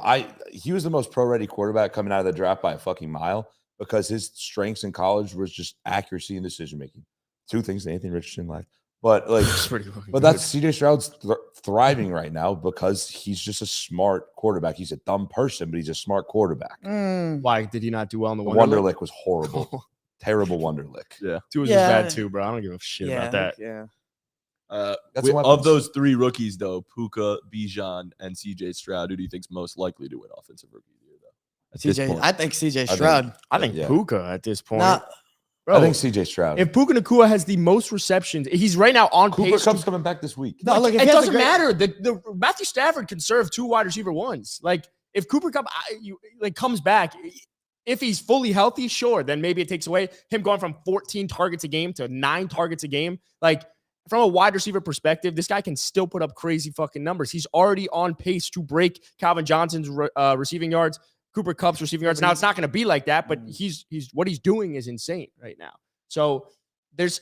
he was the most pro-ready quarterback coming out of the draft by a fucking mile because his strengths in college was just accuracy and decision making. Two things that Anthony Richardson lacked. But like, It's pretty fucking but good. that's CJ Stroud's thriving right now because he's just a smart quarterback. He's a dumb person, but he's a smart quarterback. Why did he not do well in the The Wonderlic? Wonderlic was horrible, terrible Wonderlic. Yeah. Two was Yeah. bad too, bro. I don't give a shit yeah, about that. Yeah. That's Of weapons. those three rookies, though, Puka, Bijan, and CJ Stroud, who do you think's most likely to win offensive rookie of the year, though? At this CJ, point? I think CJ think- Stroud. I think Yeah. Puka at this point. Nah, Bro, I think CJ Stroud. if Puka Nacua has the most receptions, he's right now on Cooper pace. Cup's coming back this week. no, look, if It he has a doesn't great- matter. The Matthew Stafford can serve two wide receiver ones. Like if Cooper Cup comes back, if he's fully healthy, sure, then maybe it takes away him going from 14 targets a game to 9 targets a game. Like from a wide receiver perspective, this guy can still put up crazy fucking numbers. He's already on pace to break Calvin Johnson's receiving yards, Cooper Kupp's receiving yards. Now it's not going to be like that, but he's what he's doing is insane right now. So there's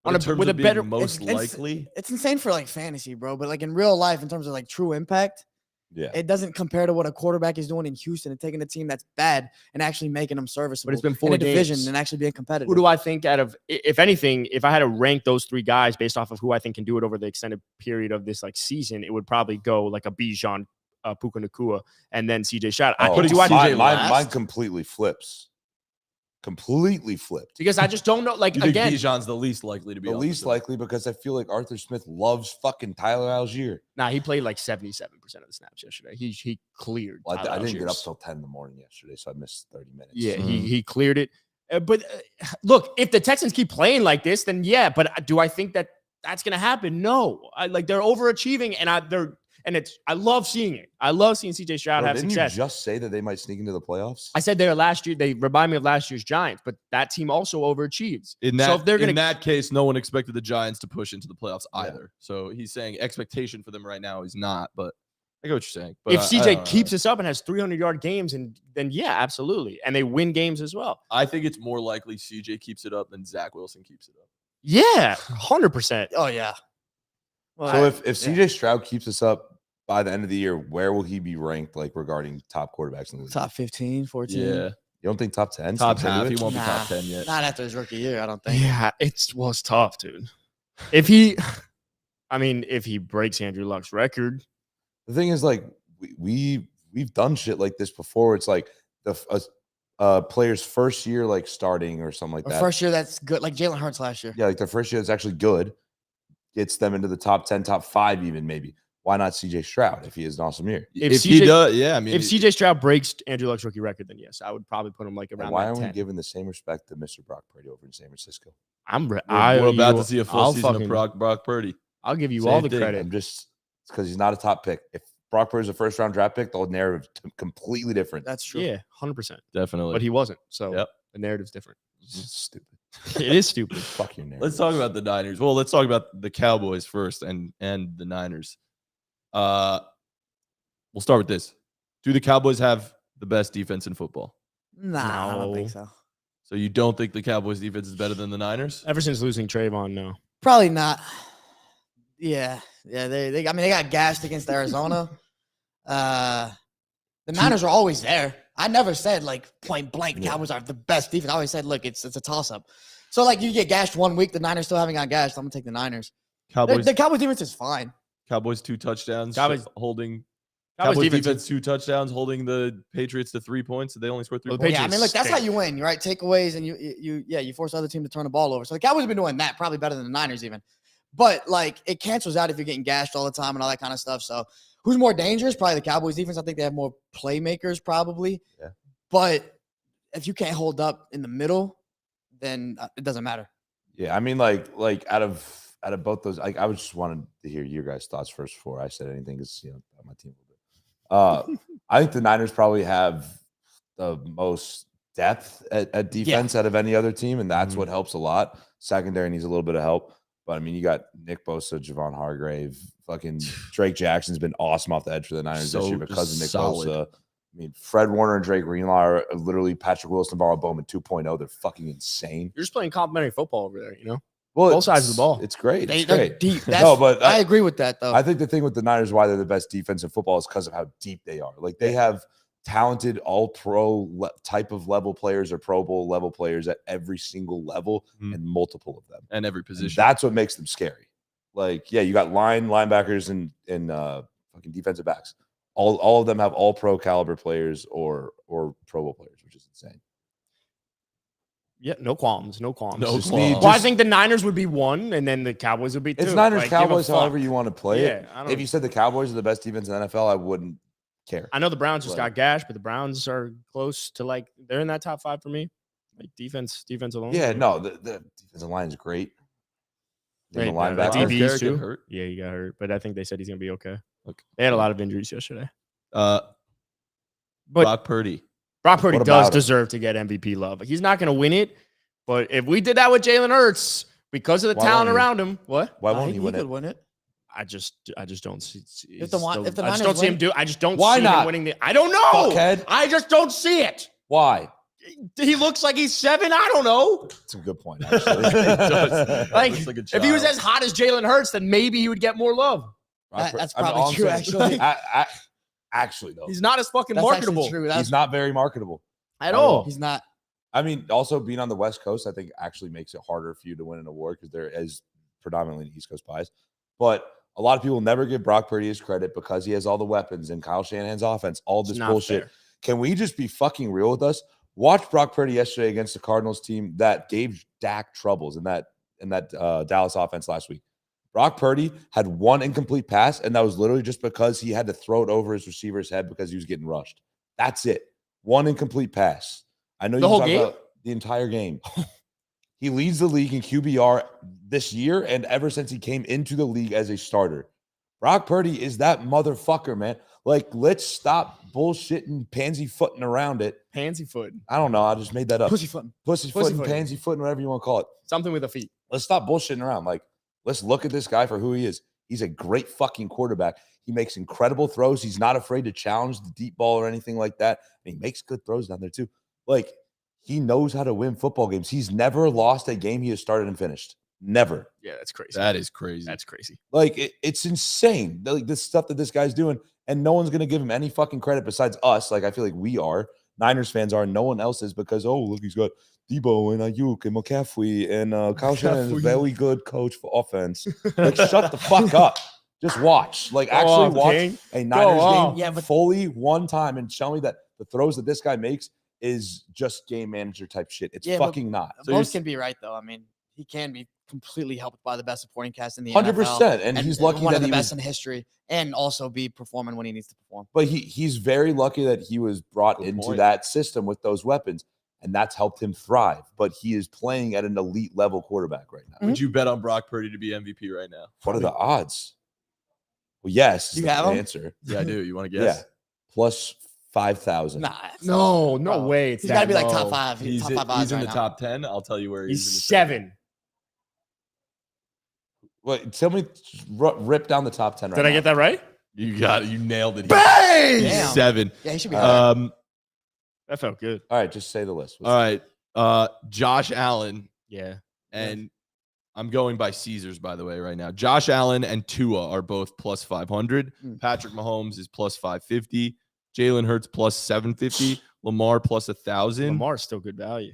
But in terms with a of being better most it's- likely. It's insane for like fantasy, bro. But like in real life, in terms of like true impact, Yeah. it doesn't compare to what a quarterback is doing in Houston and taking a team that's bad and actually making them serviceable. But it's been in 4 a division games. and actually being competitive. Who do I think out of, if anything, if I had to rank those 3 guys based off of who I think can do it over the extended period of this like season, it would probably go like a Bijan, Puka Nacua, and then CJ Stroud. Oh, putting Do I CJ mine last? completely flips. Completely flipped. because I just don't know. Like You think again, Bijan's the least likely to be The least offensive? likely because I feel like Arthur Smith loves fucking Tyler Algier. he played like 77% of the snaps yesterday. He cleared. Well, I Tyler didn't get up Allgier's. till 10 in the morning yesterday, so I missed 30 minutes. Yeah, Mm. he cleared it. But look, if the Texans keep playing like this, then yeah. But do I think that that's going to happen? No. They're overachieving, and I love seeing it. I love seeing CJ Stroud Bro, have didn't success. you just say that they might sneak into the playoffs? I said they were last year. They remind me of last year's Giants, but that team also overachieves. In So that, if they're in gonna- that case, no one expected the Giants to push into the playoffs Yeah. either. So he's saying expectation for them right now is not. But I get what you're saying. But If I CJ don't know. keeps this up and has 300-yard games, and then yeah, absolutely, and they win games as well. I think it's more likely CJ keeps it up than Zach Wilson keeps it up. Yeah, 100%. Oh yeah. Well, So if CJ Stroud keeps us up by the end of the year, where will he be ranked like regarding top quarterbacks in the league? top 15, 14. Yeah, You don't think top 10? top Sneaks half. into He it? won't be Nah, top 10 yet. Not after his rookie year, I don't think. Yeah, it's tough, dude. If he breaks Andrew Luck's record, The thing is, like, we've done shit like this before. It's like the player's first year, like starting or something like Or that. first year that's good, like Jalen Hurts last year. Yeah, like their first year that's actually good, gets them into the top 10, top 5 even maybe. why not CJ Stroud if he has an awesome year? If he does, yeah. I mean, if CJ Stroud breaks Andrew Luck's rookie record, then yes, I would probably put him like And around. why that aren't we 10. giving the same respect to Mr. Brock Purdy over in San Francisco? we're about to see a full season of Brock Purdy. I'll give you Same all the thing. credit. I'm just because he's not a top pick. If Brock Purdy's a first round draft pick, the whole narrative is completely different. That's true. Yeah, 100%. Definitely. But he wasn't. So Yep. the narrative's different. It's stupid. It is stupid. Fuck your narrative. Let's talk about the Niners. Well, let's talk about the Cowboys first and the Niners. We'll start with this. Do the Cowboys have the best defense in football? Nah, I don't No. think so. So you don't think the Cowboys defense is better than the Niners? Ever since losing Trayvon, no. Probably not. Yeah. They I mean, they got gashed against Arizona. The Niners are always there. I never said like point blank Cowboys are the best defense. I always said, look, it's a toss up. So like you get gashed 1 week, the Niners still haven't got gashed. I'm gonna take the Niners. Cowboys, The Cowboys defense is fine. Cowboys 2 touchdowns Cowboys defense 2 touchdowns holding the Patriots to 3 points. They only scored 3 Well, the points. Yeah, I mean, look, that's how stink. you win, right? Takeaways and you force the other team to turn the ball over. So the Cowboys have been doing that probably better than the Niners even. But like it cancels out if you're getting gashed all the time and all that kind of stuff. So who's more dangerous? Probably the Cowboys defense. I think they have more playmakers probably. Yeah. But if you can't hold up in the middle, then it doesn't matter. Yeah, I mean, like out of both those, I was just wanted to hear your guys' thoughts first before I said anything because my team a little bit. I think the Niners probably have the most depth at defense out of any other team, and that's what helps a lot. Secondary needs a little bit of help, but I mean, you got Nick Bosa, Javon Hargrave, fucking Drake Jackson's been awesome off the edge for the Niners this year because of Nick Bosa. I mean, Fred Warner and Drake Greenlaw are literally Patrick Wilson, Navarro Bowman 2.0. They're fucking insane. You're just playing complimentary football over there, you know? Well, Both sides of the ball. It's great. It's They're great. deep. No, but I agree with that though. I think the thing with the Niners, why they're the best defense in football, is because of how deep they are. Like they have talented all-pro type of level players or Pro Bowl level players at every single level and multiple of them. And every position. And that's what makes them scary. Like, yeah, you got linebackers and fucking defensive backs. All of them have all-pro caliber players or Pro Bowl players, which is insane. Yeah, no qualms. No qualms. No Just qualms. need- Well, I just- think the Niners would be 1, and then the Cowboys would be 2. It's Niners, Like, give a Cowboys, fuck. however you want to play it. Yeah, I don't- If you said the Cowboys are the best defense in the NFL, I wouldn't care. I know the Browns just Like- got gashed, but the Browns are close to like they're in that top 5 for me. Like defense alone. Yeah, no, the defensive line is great. Right, The the linebackers. DBs Garrett too. get hurt? Yeah, he got hurt, but I think they said he's gonna be okay. Okay. They had a lot of injuries yesterday. But Brock Purdy. Brock Purdy What does about him? deserve to get MVP love. He's not gonna win it, but if we did that with Jalen Hurts because of the Why talent won't he? around him, what? Why won't he win could it? win it. I just don't see. If the I Niners just don't see him win- do. I just don't Why see not? him winning the. I don't know. Fuckhead. I just don't see it. Why? He looks like he's 7. I don't know. That's a good point, actually. He does. Like, Looks like a if he was child. as hot as Jalen Hurts, then maybe he would get more love. That's I mean, probably all I'm true, saying- actually. Actually, though, He's not as fucking That's marketable actually true. he's not very marketable. at all. He's not. I mean, also being on the West Coast, I think actually makes it harder for you to win an award because there is predominantly an East Coast bias. But a lot of people never give Brock Purdy his credit because he has all the weapons and Kyle Shanahan's offense, all It's this not bullshit. fair. Can we just be fucking real with us? Watch Brock Purdy yesterday against the Cardinals team that gave Dak troubles in that Dallas offense last week. Brock Purdy had 1 incomplete pass, and that was literally just because he had to throw it over his receiver's head because he was getting rushed. That's it. 1 incomplete pass. I know The you whole talk game? about the entire game. He leads the league in QBR this year and ever since he came into the league as a starter. Brock Purdy is that motherfucker, man. Like, let's stop bullshitting, pansy footing around it. Pansy foot. I don't know. I just made that up. Pussyfooting. Pussyfooting, Pussyfooting. pansy footing, whatever you want to call it. Something with the feet. Let's stop bullshitting around. Like, let's look at this guy for who he is. He's a great fucking quarterback. He makes incredible throws. He's not afraid to challenge the deep ball or anything like that. And he makes good throws down there too. Like, he knows how to win football games. He's never lost a game he has started and finished. Never. Yeah, that's crazy. That is crazy. That's crazy. Like, it's insane. Like, this stuff that this guy's doing, and no one's going to give him any fucking credit besides us. Like, I feel like we are. Niners fans are. No one else is because, oh, look, he's got Debo and Ayuk and McCaffrey and Kyle Shanahan's a very good coach for offense. Like, shut the fuck up. Just watch. Like, actually watch a Niners off. game Yeah, but- fully one time and show me that the throws that this guy makes is just game manager type shit. It's Yeah, but- fucking not. So Most you're- can be right though. I mean, he can be completely helped by the best supporting cast in the 100%. NFL. And he's lucky one that of the he best was, in history, and also be performing when he needs to perform. but he's very lucky that he was brought Good into point. that system with those weapons, and that's helped him thrive. But he is playing at an elite level quarterback right now. Would you bet on Brock Purdy to be MVP right now? What are the odds? Well, yes, is You the have him? answer. Yeah, I do. You want to Yeah, guess? plus 5,000. Nah, No Bro, way. It's he's got to be like that top low. 5. He's, top 5 odds he's in right the now. top 10. I'll tell you where He's he's in the 7. Wait, tell me, rip down the top 10 right Did now. I get that right? You got it. You nailed it. Bang! He's Damn. 7. Yeah, he should be higher. That felt good. All right, just say the list. All right. Josh Allen, Yeah. and I'm going by Caesars, by the way, right now. Josh Allen and Tua are both plus 500. Patrick Mahomes is plus 550. Jalen Hurts plus 750. Lamar plus 1,000. Lamar's still good value.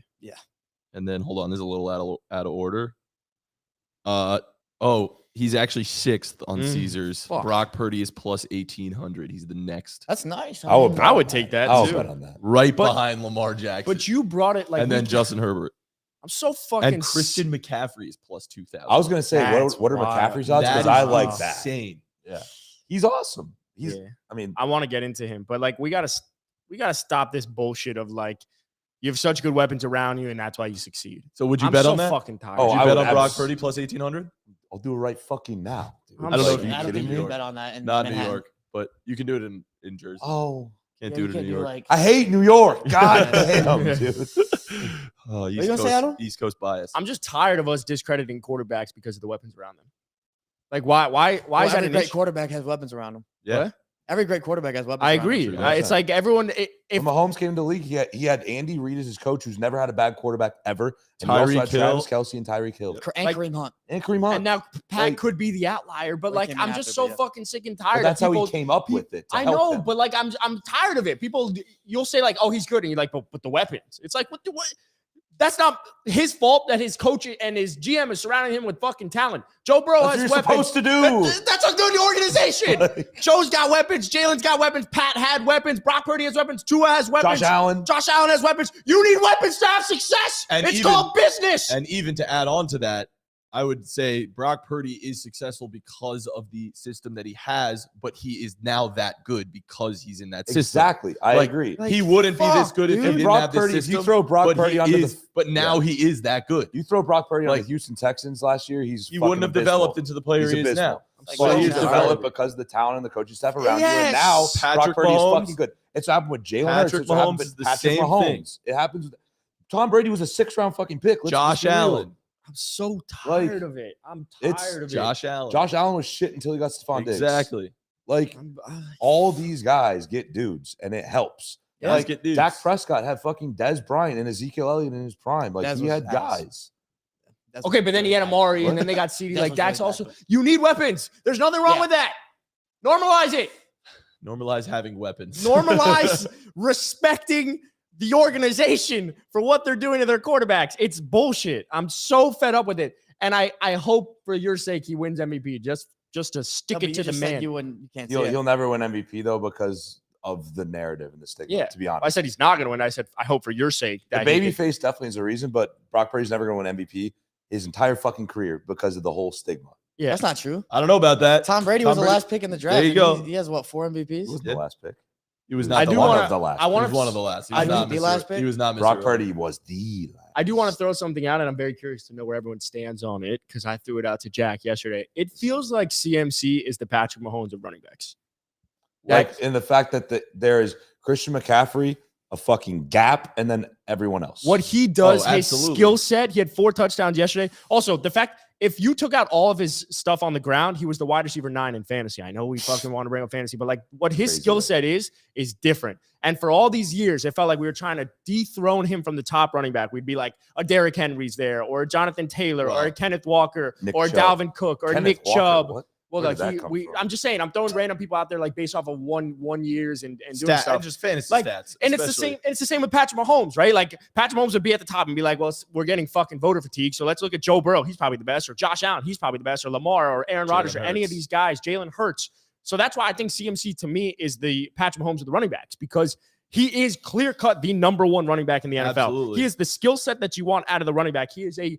And then hold on, there's a little out of order. He's actually 6th on Caesars. Fuck. Brock Purdy is plus 1,800. He's the next, That's nice. I would, I would take that I'll too. bet on that. right behind Lamar Jackson. But you brought it like and then we- Justin Herbert I'm so fucking and Christian McCaffrey is plus 2,000. I was going to say, That's what are wild. McCaffrey's odds? That Because is I like that. insane. Yeah, he's awesome. He's, Yeah. I mean, I want to get into him, but like we gotta stop this bullshit of like you have such good weapons around you and that's why you succeed. So would you I'm bet so on that? fucking tired. Oh, Would you I bet would on Brock abs- Purdy plus 1,800? I'll do it right fucking now. Dude. I'm I don't know so- if you I don't can think in you New can York. bet on that. In Not in New Manhattan. York, but you can do it in Jersey. Oh, Can't Yeah, do you it in can't New do, York. like- I hate New York. God damn, dude. Oh, you gonna say, Adam? East Coast bias. I'm just tired of us discrediting quarterbacks because of the weapons around them. Like why Well, is that every an great issue? quarterback has weapons around him. Yeah. What? Every great quarterback has weapons. I around him. agree. Sure, It's like everyone. If When Mahomes came into the league, he had Andy Reid as his coach, who's never had a bad quarterback ever. And he also Tyreek had Hill. Travis Kelce and Tyreek Hill. And Like- Kareem Hunt. And Kareem Hunt. and now Pat Like- could be the outlier, but Like like him I'm and just Happy, so yeah. fucking sick and But tired. that's of how people, he came up with it. to I help know, them. but like I'm tired of it. People, you'll say like, "Oh, he's good," and you're like, "But the weapons." It's like, what? That's not his fault that his coach and his GM is surrounding him with fucking talent. Joe Burrow That's what has you're weapons. supposed to do. That's a good organization. Joe's got weapons. Jalen's got weapons. Pat had weapons. Brock Purdy has weapons. Tua has weapons. Josh Allen. Josh Allen has weapons. You need weapons to have success. And It's even- called business. And even to add on to that, I would say Brock Purdy is successful because of the system that he has, but he is now that good because he's in that system. Exactly. I Like, agree. He wouldn't be this good if he Dude, didn't Brock have this Purdy, if system. you throw Brock but Purdy he under is, the but now he is that good. you throw Brock Purdy on Like- the Houston Texans last year, he's He wouldn't have fucking abysmal. developed into the player He's he is abysmal. now. Like, Well, So he's he's developed developed. because of the talent and the coaching staff around you. Yes. And now Patrick Brock Purdy is Mahomes- fucking good. It's happened with Jalen Patrick Hurts. It's happened Mahomes with is the Patrick same Mahomes. thing. It happens with Tom Brady was a 6th-round fucking pick. Let's Josh be real. Allen. I'm so tired of it. I'm it's tired of Josh Allen. Josh Allen was shit until he got Stephon Diggs. Exactly. Like it. all these guys get dudes, and it helps. Yeah, like get dudes. Dak Prescott had fucking Des Bryant and Ezekiel Elliott in his prime. Like Dez he was had ass. guys. That's Okay, but then he had Amari, What? and then they got CD. That's Like what's Dak's really also. bad. You need weapons. There's nothing wrong Yeah. with that. Normalize it. Normalize having weapons. Normalize respecting the organization for what they're doing to their quarterbacks. It's bullshit. I'm so fed up with it, and I hope for your sake he wins MVP just to stick it to the man. You can't say You'll nell never win MVP though because of the narrative and the stigma. Yeah. To be honest, I said he's not going to win. I said I hope for your sake the that he baby can- face definitely is a reason, but Brock Purdy's never going to win MVP his entire fucking career because of the whole stigma. Yeah, That's not true. I don't know about that. Tom Brady Tom was the Brady- last pick in the draft. There you and go. He has what, 4 MVPs? He wasn't Yeah. the last pick. He was I not the do One last. wanna- of the last. I He wanna- was one of the last. He I was do- not the Mr. last pick? He was not Mr. Brock Irrelevant. Purdy was the last. I do want to throw something out, and I'm very curious to know where everyone stands on it because I threw it out to Jack yesterday. It feels like CMC is the Patrick Mahomes of running backs. like in the fact that there is Christian McCaffrey, a fucking gap, and then everyone else. What he does, Oh, his absolutely. skill set, he had 4 touchdowns yesterday. Also, the fact if you took out all of his stuff on the ground, he was the wide receiver 9 in fantasy. I know we fucking want to bring up fantasy, but like what his Crazy, skill though. set is different. And for all these years, it felt like we were trying to dethrone him from the top running back. We'd be like a Derrick Henry's there, or a Jonathan Taylor, or a Right. Kenneth Walker, Nick or a Chubb. Dalvin Cook, or a Kenneth Nick Walker, Chubb. what? Well, Where like did that come from? I'm just saying, I'm throwing random people out there like based off of one years and doing Stat, stuff. just fantasy Like, stats. And it's the especially. same. It's the same with Patrick Mahomes, right? Like Patrick Mahomes would be at the top and be like, "Well, we're getting fucking voter fatigue, so let's look at Joe Burrow. He's probably the best, or Josh Allen. He's probably the best, or Lamar, or Aaron Rodgers, or any of Hurts. these guys. Jalen Hurts. So that's why I think CMC to me is the Patrick Mahomes of the running backs because he is clear cut the number 1 running back in the NFL. Absolutely. He is the skill set that you want out of the running back. He is a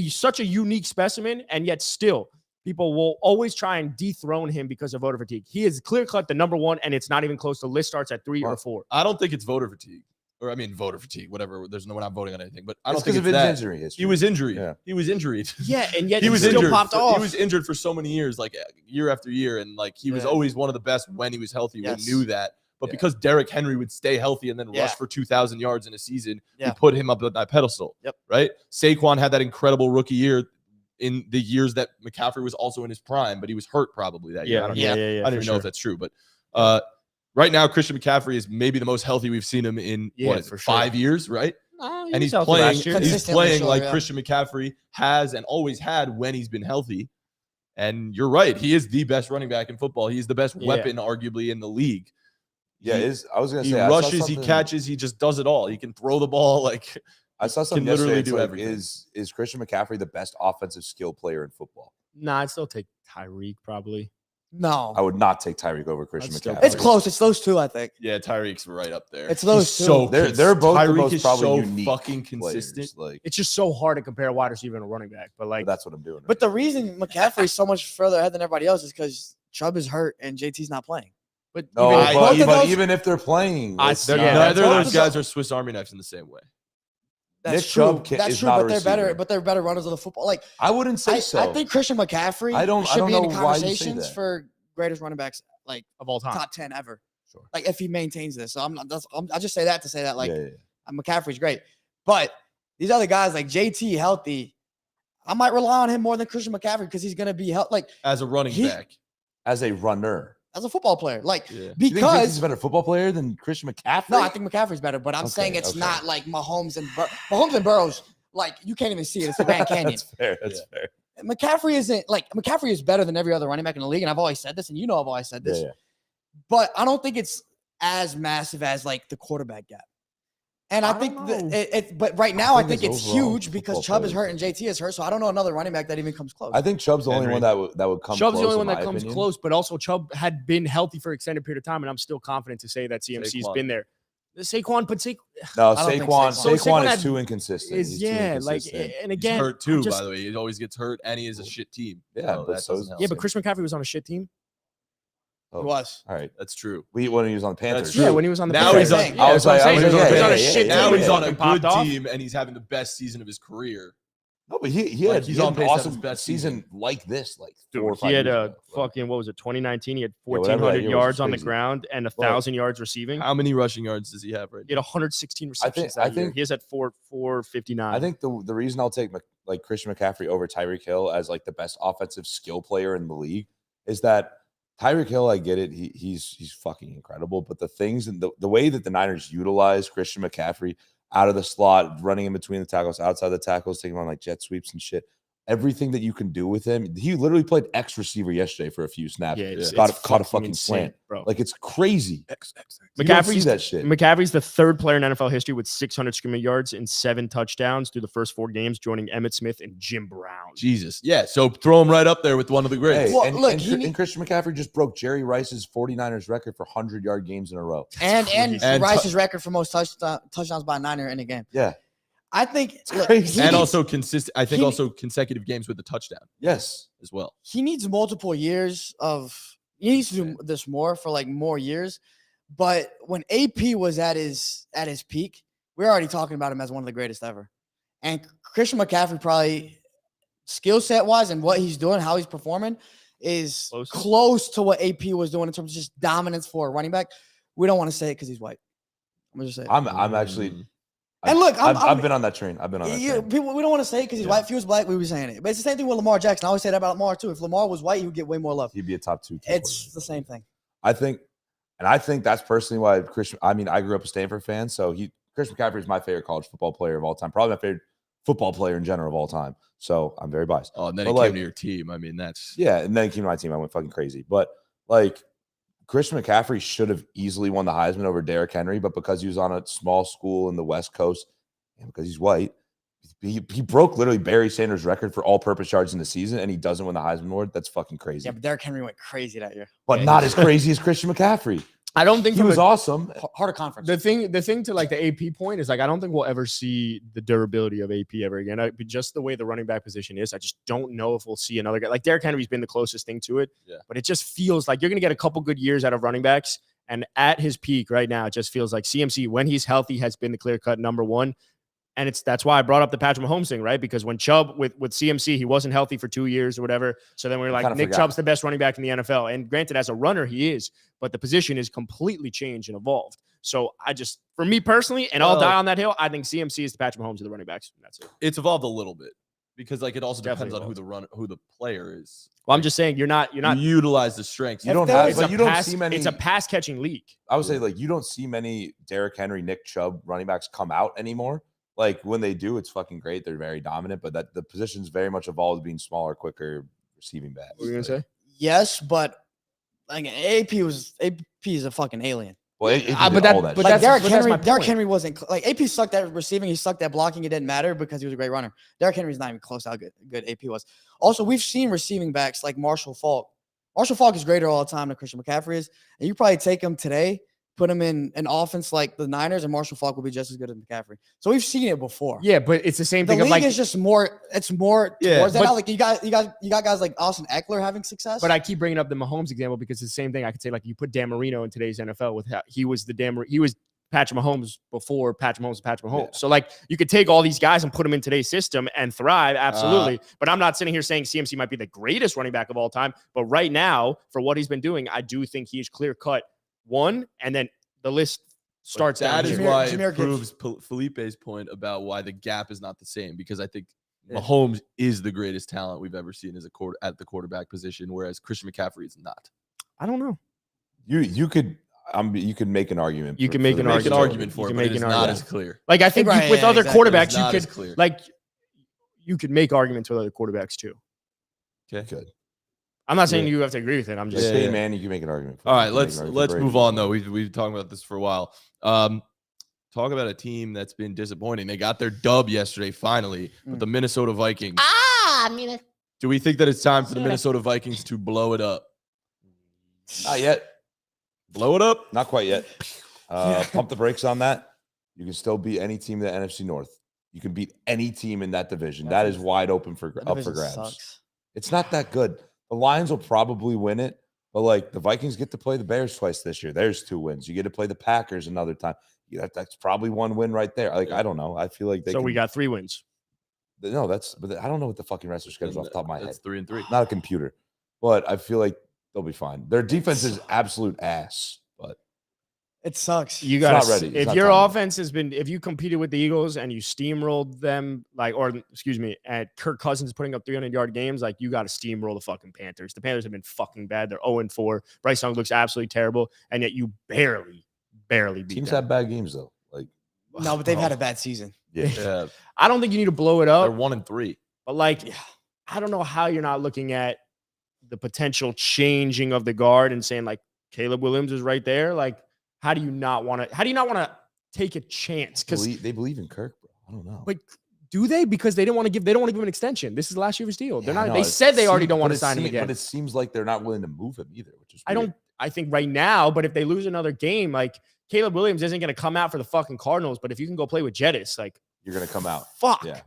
such a unique specimen, and yet still people will always try and dethrone him because of voter fatigue. He is clear-cut the number one, and it's not even close. The list starts at 3 or 4. I don't think it's voter fatigue. Or I mean, voter fatigue, whatever. We're not voting on anything, but I don't It's think because it's of his that. injury history. He was injured. Yeah. He was injured. Yeah, and yet He was still injured. popped off. He was injured for so many years, like year after year, and like he was Yeah. always one of the best when he was healthy. Yes. We knew that, but Yeah. because Derrick Henry would stay healthy and then Yeah. rush for 2,000 yards in a season, we Yeah. put him up on that pedestal. Yep. Right. Saquon had that incredible rookie year in the years that McCaffrey was also in his prime, but he was hurt probably that year. I don't know. I don't even know if that's true, but right now Christian McCaffrey is maybe the most healthy we've seen him in for 5 years, right? He And was he's healthy playing, last year. he's Consistently, playing sure, like yeah. Christian McCaffrey has and always had when he's been healthy. And you're right, he is the best running back in football. He's the best Yeah. weapon, arguably, in the league. Yeah, I was gonna He say I saw rushes, he something- catches, he just does it all. He can throw the ball like I saw something literally yesterday. It's do like, everything. is Christian McCaffrey the best offensive skill player in football? Nah, I'd still take Tyreek probably. No, I would not take Tyreek over Christian I'd still- McCaffrey. it's close. It's those two, I think. yeah, Tyreek's right up there. It's those He's two. They're both the Tyreek most is probably so unique fucking players, consistent. Like, It's just so hard to compare a wide receiver and a running back. But like, but that's what I'm doing. But the reason McCaffrey's so much further ahead than everybody else is because Chubb is hurt and JT's not playing. but no, even- I- but, both of but those- even if they're playing, I- it's they're- not- yeah, Neither of that's those all- guys are Swiss Army knives in the same way. That's Nick true. Chubb That's is true, not a but they're better. receiver. But they're better runners of the football. Like I wouldn't say so. I think Christian McCaffrey I don't should be in know the why you say conversations that. for greatest running backs, like of all time. top 10 ever. Sure. Like if he maintains this. So I just say that to say that like yeah, yeah, yeah. McCaffrey's great. But these other guys like JT healthy, I might rely on him more than Christian McCaffrey because he's gonna be like As a running He- back. As a runner, as a football player. Like Yeah. you think JT's because a better football player than Christian McCaffrey? no, I think McCaffrey's better, but I'm saying Okay, it's okay. not like Mahomes and Burrows. Like you can't even see it. It's the Grand Canyon. That's fair. That's fair. McCaffrey isn't like McCaffrey is better than every other running back in the league, and I've always said this, and you know I've always said this. Yeah, yeah. But I don't think it's as massive as like the quarterback gap. And I, I think don't know. but right now I think think his it's overall huge because football Chubb is player hurt and JT is hurt. So I don't know another running back that even comes close. I think Chubb's the only Henry. one that would come. Chubb's the close, only in one that my comes opinion. close, but also Chubb had been healthy for an extended period of time, and I'm still confident to say that CMC's Saquon. been there. The Saquon, but No, I don't think Saquon. Saquon- So Saquon Saquon is had- too inconsistent. is He's too yeah, like inconsistent. and He's again, hurt too, just- by the way. He always gets hurt, and he is a shit team. Yeah, So but that so doesn't is- help. yeah, but Christian McCaffrey was on a shit team. Oh, He was. all right. That's true. When he was on the Panthers. true. Yeah, when he was on the Now Panthers. he's on- Yeah, I that's was what I'm like- saying. I was He like, was on a yeah, shit yeah, team. Now and he's he on a fucking popped good off. team, and he's having the best season of his career. No, but he Like, had he's he had on an pace to have awesome his best season season. like this, like Dude, 4 or 5 he had years a ago. fucking what was it? 2019. He had whatever that 1,400 year was, yards was on the crazy. ground and Well, 1,000 yards receiving. How many rushing yards does he have right He had now? 116 I receptions think- I that year. think- He is at 459. I think the reason I'll take like Christian McCaffrey over Tyreek Hill as like the best offensive skill player in the league is that Tyreek Hill, I get it, he's fucking incredible, but the things and the way that the Niners utilize Christian McCaffrey out of the slot, running in between the tackles, outside the tackles, taking on like jet sweeps and shit. Everything that you can do with him, he literally played X receiver yesterday for a few snaps. yeah, it's caught a fucking insane, slant. bro. Like it's crazy. You don't see McCaffrey's that shit. McCaffrey's the third player in NFL history with 600 scrimmage yards and 7 touchdowns through the first 4 games, joining Emmitt Smith and Jim Brown. Jesus. Yeah. So throw him right up there with one of the greats. Hey, Well, and, look, and, he Chr- need- and Christian McCaffrey just broke Jerry Rice's 49ers record for 100-yard games in a row. and And Rice's record for most touchdowns by a Niner in a game. Yeah. I think look, crazy. he And needs- also consistent. I think he- also consecutive games with the touchdown Yes. as well. he needs multiple years of he needs to do this more for like more years. But when AP was at his peak, we're already talking about him as one of the greatest ever. And Christian McCaffrey probably skill set wise and what he's doing, how he's performing is close to what AP was doing in terms of just dominance for a running back. We don't want to say it because he's white. I'm gonna just say it. I'm actually. Mm. And look, I've been on that train. I've been on that Yeah, train. people, we don't want to say it because he's Yeah. white. If he was black, we were saying it. But it's the same thing with Lamar Jackson. I always say that about Lamar too. If Lamar was white, he would get way more love. He'd be a top 2. It's the same thing. I think that's personally why Christian. I mean, I grew up a Stanford fan, so Christian McCaffrey is my favorite college football player of all time. Probably my favorite football player in general of all time. So I'm very biased. Oh, and then But he like- came to your team. I mean, that's Yeah, and then he came to my team. I went fucking crazy. But like Christian McCaffrey should have easily won the Heisman over Derrick Henry, but because he was on a small school in the West Coast and because he's white, he broke literally Barry Sanders' record for all-purpose yards in the season, and he doesn't win the Heisman Award. That's fucking crazy. Yeah, but Derrick Henry went crazy that year. But Yeah, not as crazy as Christian McCaffrey. I don't think He was awesome. Harder conference. The thing to like the AP point is like I don't think we'll ever see the durability of AP ever again. Just the way the running back position is, I just don't know if we'll see another guy. Like Derrick Henry's been the closest thing to it, but it just feels like you're gonna get a couple good years out of running backs. And at his peak right now, it just feels like CMC, when he's healthy, has been the clear-cut number one. And that's why I brought up the Patrick Mahomes thing, right? Because when Chubb with CMC, he wasn't healthy for 2 years or whatever. So then we were like, Nick Chubb's the best running back in the NFL. And granted, as a runner, he is, but the position is completely changed and evolved. So for me personally, and I'll die on that hill, I think CMC is the Patrick Mahomes of the running backs. That's it. It's evolved a little bit because like it also depends on who the player is. Well, I'm just saying you utilize the strengths. You don't have, but you don't see many. It's a pass catching league. I would say like you don't see many Derrick Henry, Nick Chubb running backs come out anymore. Like when they do, it's fucking great. They're very dominant, but that the position's very much evolved, being smaller, quicker, receiving backs. What were you gonna say? Yes, but like AP is a fucking alien. Well, Derrick Henry wasn't like AP sucked at receiving. He sucked at blocking. It didn't matter because he was a great runner. Derrick Henry's not even close to how good AP was. Also, we've seen receiving backs like Marshall Faulk. Marshall Faulk is greater all the time than Christian McCaffrey is, and you probably take him today, put him in an offense like the Niners, and Marshall Faulk will be just as good as McCaffrey. So we've seen it before. Yeah, but it's the same thing. The of league like is just more. It's more towards that. Like you got guys like Austin Eckler having success. But I keep bringing up the Mahomes example because it's the same thing. I could say like you put Dan Marino in today's NFL with he was Patrick Mahomes before Patrick Mahomes was Patrick Mahomes. Yeah. So like you could take all these guys and put them in today's system and thrive. Absolutely. But I'm not sitting here saying CMC might be the greatest running back of all time. But right now, for what he's been doing, I do think he's clear cut one, and then the list starts. That is why it proves Felipe's point about why the gap is not the same, because I think Mahomes is the greatest talent we've ever seen as at the quarterback position, whereas Christian McCaffrey is not. I don't know. You could make an argument. You can make an argument for it, but it's not as clear. Like I think with other quarterbacks, you could make arguments with other quarterbacks too. Okay, good. I'm not saying you have to agree with it. I'm just saying, man, you can make an argument. All right, let's move on though. We've been talking about this for a while. Talk about a team that's been disappointing. They got their dub yesterday, finally, with the Minnesota Vikings. Do we think that it's time for the Minnesota Vikings to blow it up? Not yet. Blow it up? Not quite yet. Pump the brakes on that. You can still beat any team in the NFC North. You can beat any team in that division. That is wide open up for grabs. Sucks. It's not that good. The Lions will probably win it, but like the Vikings get to play the Bears twice this year. There's 2 wins. You get to play the Packers another time. That's probably 1 win right there. Like I don't know. I feel like we got 3 wins. No, but I don't know what the fucking rest of the schedule off the top of my head. It's 3-3. Not a computer, but I feel like they'll be fine. Their defense is absolute ass, but it sucks. You got ready. If your offense if you competed with the Eagles and you steamrolled them, and Kirk Cousins is putting up 300-yard games, like you got to steamroll the fucking Panthers. The Panthers have been fucking bad. They're 0-4. Bryce Young looks absolutely terrible, and yet you barely beat teams them. have bad games though. Like no, but they've had a bad season. Yeah. I don't think you need to blow it up. They're 1-3. But I don't know how you're not looking at the potential changing of the guard and saying like Caleb Williams is right there. Like, how do you not want to take a chance? Because they believe in Kirk, bro. I don't know. But do they? Because they don't want to give him an extension. This is last year's deal. They're not. They said they already don't want to sign him again. But it seems like they're not willing to move him either, which is weird. I think right now, but if they lose another game, like Caleb Williams isn't going to come out for the fucking Cardinals. But if you can go play with Jettis, like you're going to come out. Fuck. Yeah.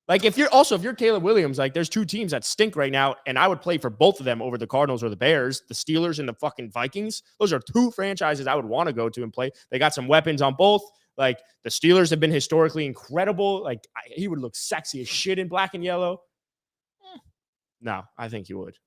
Like if you're Caleb Williams, like there's 2 teams that stink right now, and I would play for both of them over the Cardinals or the Bears, the Steelers and the fucking Vikings. Those are 2 franchises I would want to go to and play. They got some weapons on both. Like the Steelers have been historically incredible. Like he would look sexy as shit in black and yellow. No, I think he would.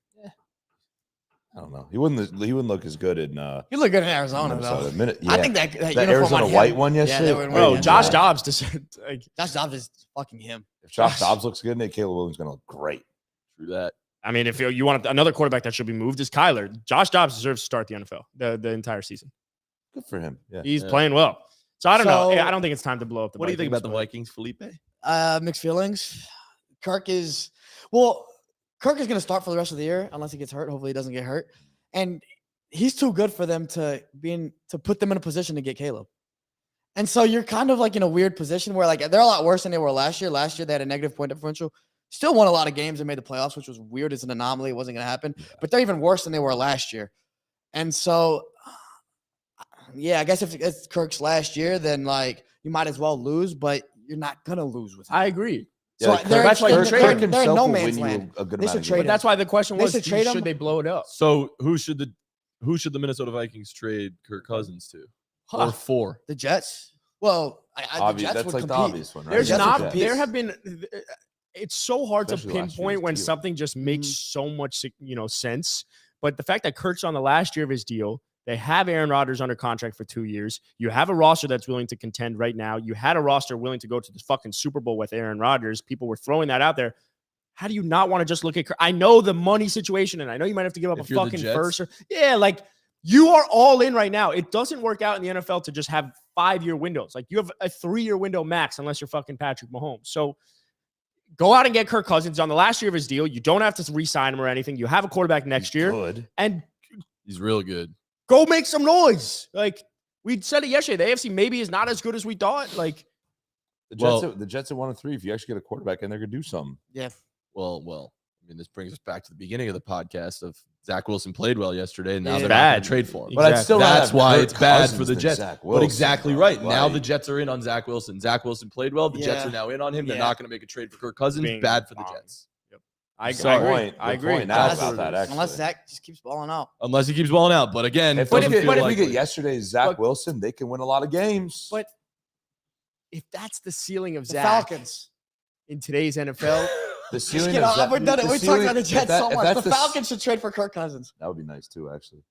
I don't know. He wouldn't look as good in. He looked good in Arizona though. I think that Arizona white one yesterday. Josh Dobbs. Josh Dobbs is fucking him. If Josh Dobbs looks good in it, Caleb Williams is gonna look great. True that. I mean, if you want another quarterback that should be moved, is Kyler. Josh Dobbs deserves to start the NFL the entire season. Good for him. Yeah, he's playing well. So I don't know. I don't think it's time to blow up the. What do you think about the Vikings, Felipe? Mixed feelings. Kirk is going to start for the rest of the year unless he gets hurt. Hopefully he doesn't get hurt. And he's too good for them to put them in a position to get Caleb. And so you're kind of like in a weird position where like they're a lot worse than they were last year. Last year they had a negative point differential. Still won a lot of games and made the playoffs, which was weird. It's an anomaly. It wasn't going to happen. But they're even worse than they were last year. And so Yeah, I guess if it's Kirk's last year, then like you might as well lose, but you're not gonna lose with him. I agree. So like, that's why you trade him. They're in himself no will man's win you land. a good They amount should of trade But games. that's why the question They was, should trade him. should they blow it up? So who should the Minnesota Vikings trade Kirk Cousins to? Huh. Or for? The Jets. Well, the Obvious. Jets That's would like the compete. obvious one, right? There's Jets would not. compete. There have been. It's so hard Especially to last year's pinpoint when deal. something just makes so much sense. But the fact that Kirk's on the last year of his deal, they have Aaron Rodgers under contract for 2 years. You have a roster that's willing to contend right now. You had a roster willing to go to the fucking Super Bowl with Aaron Rodgers. People were throwing that out there. How do you not want to just look at Kirk? I know the money situation, and I know you might have to give up If a you're the fucking Jets? first. Like you are all in right now. It doesn't work out in the NFL to just have 5-year windows. Like you have a 3-year window max unless you're fucking Patrick Mahomes. So go out and get Kirk Cousins on the last year of his deal. You don't have to re-sign him or anything. You have a quarterback next year. Good. And He's real good. go make some noise. Like we said it yesterday. The AFC maybe is not as good as we thought. Like The Jets are 1-3. If you actually get a quarterback in, they're gonna do something. Yeah. Well. I mean, this brings us back to the beginning of the podcast of Zach Wilson played well yesterday, and now Yeah. they're not Bad. going to trade for him. But I'd still rather That's have why Kirk it's bad Cousins for the than Jets. Zach But Wilson, exactly bro. right. Now Like- the Jets are in on Zach Wilson. Zach Wilson played well. The Jets Yeah. are now in on him. They're Yeah. not going to make a trade for Kirk Cousins. Bing Bad for the bong. Jets. I Sorry. agree. I Good agree. point now That's about what it that. is. Actually, Unless Zach just keeps balling out. Unless he keeps balling out. But again, if, doesn't if feel we likely. get yesterday's Zach Look- Wilson, they can win a lot of games. But if that's the ceiling of The Zach Falcons. in today's NFL, the Just ceiling get of off. Zach- We're done. the We talked ceiling- about the if Jets that- so if much. that's The the- Falcons should trade for Kirk Cousins. That would be nice too, actually.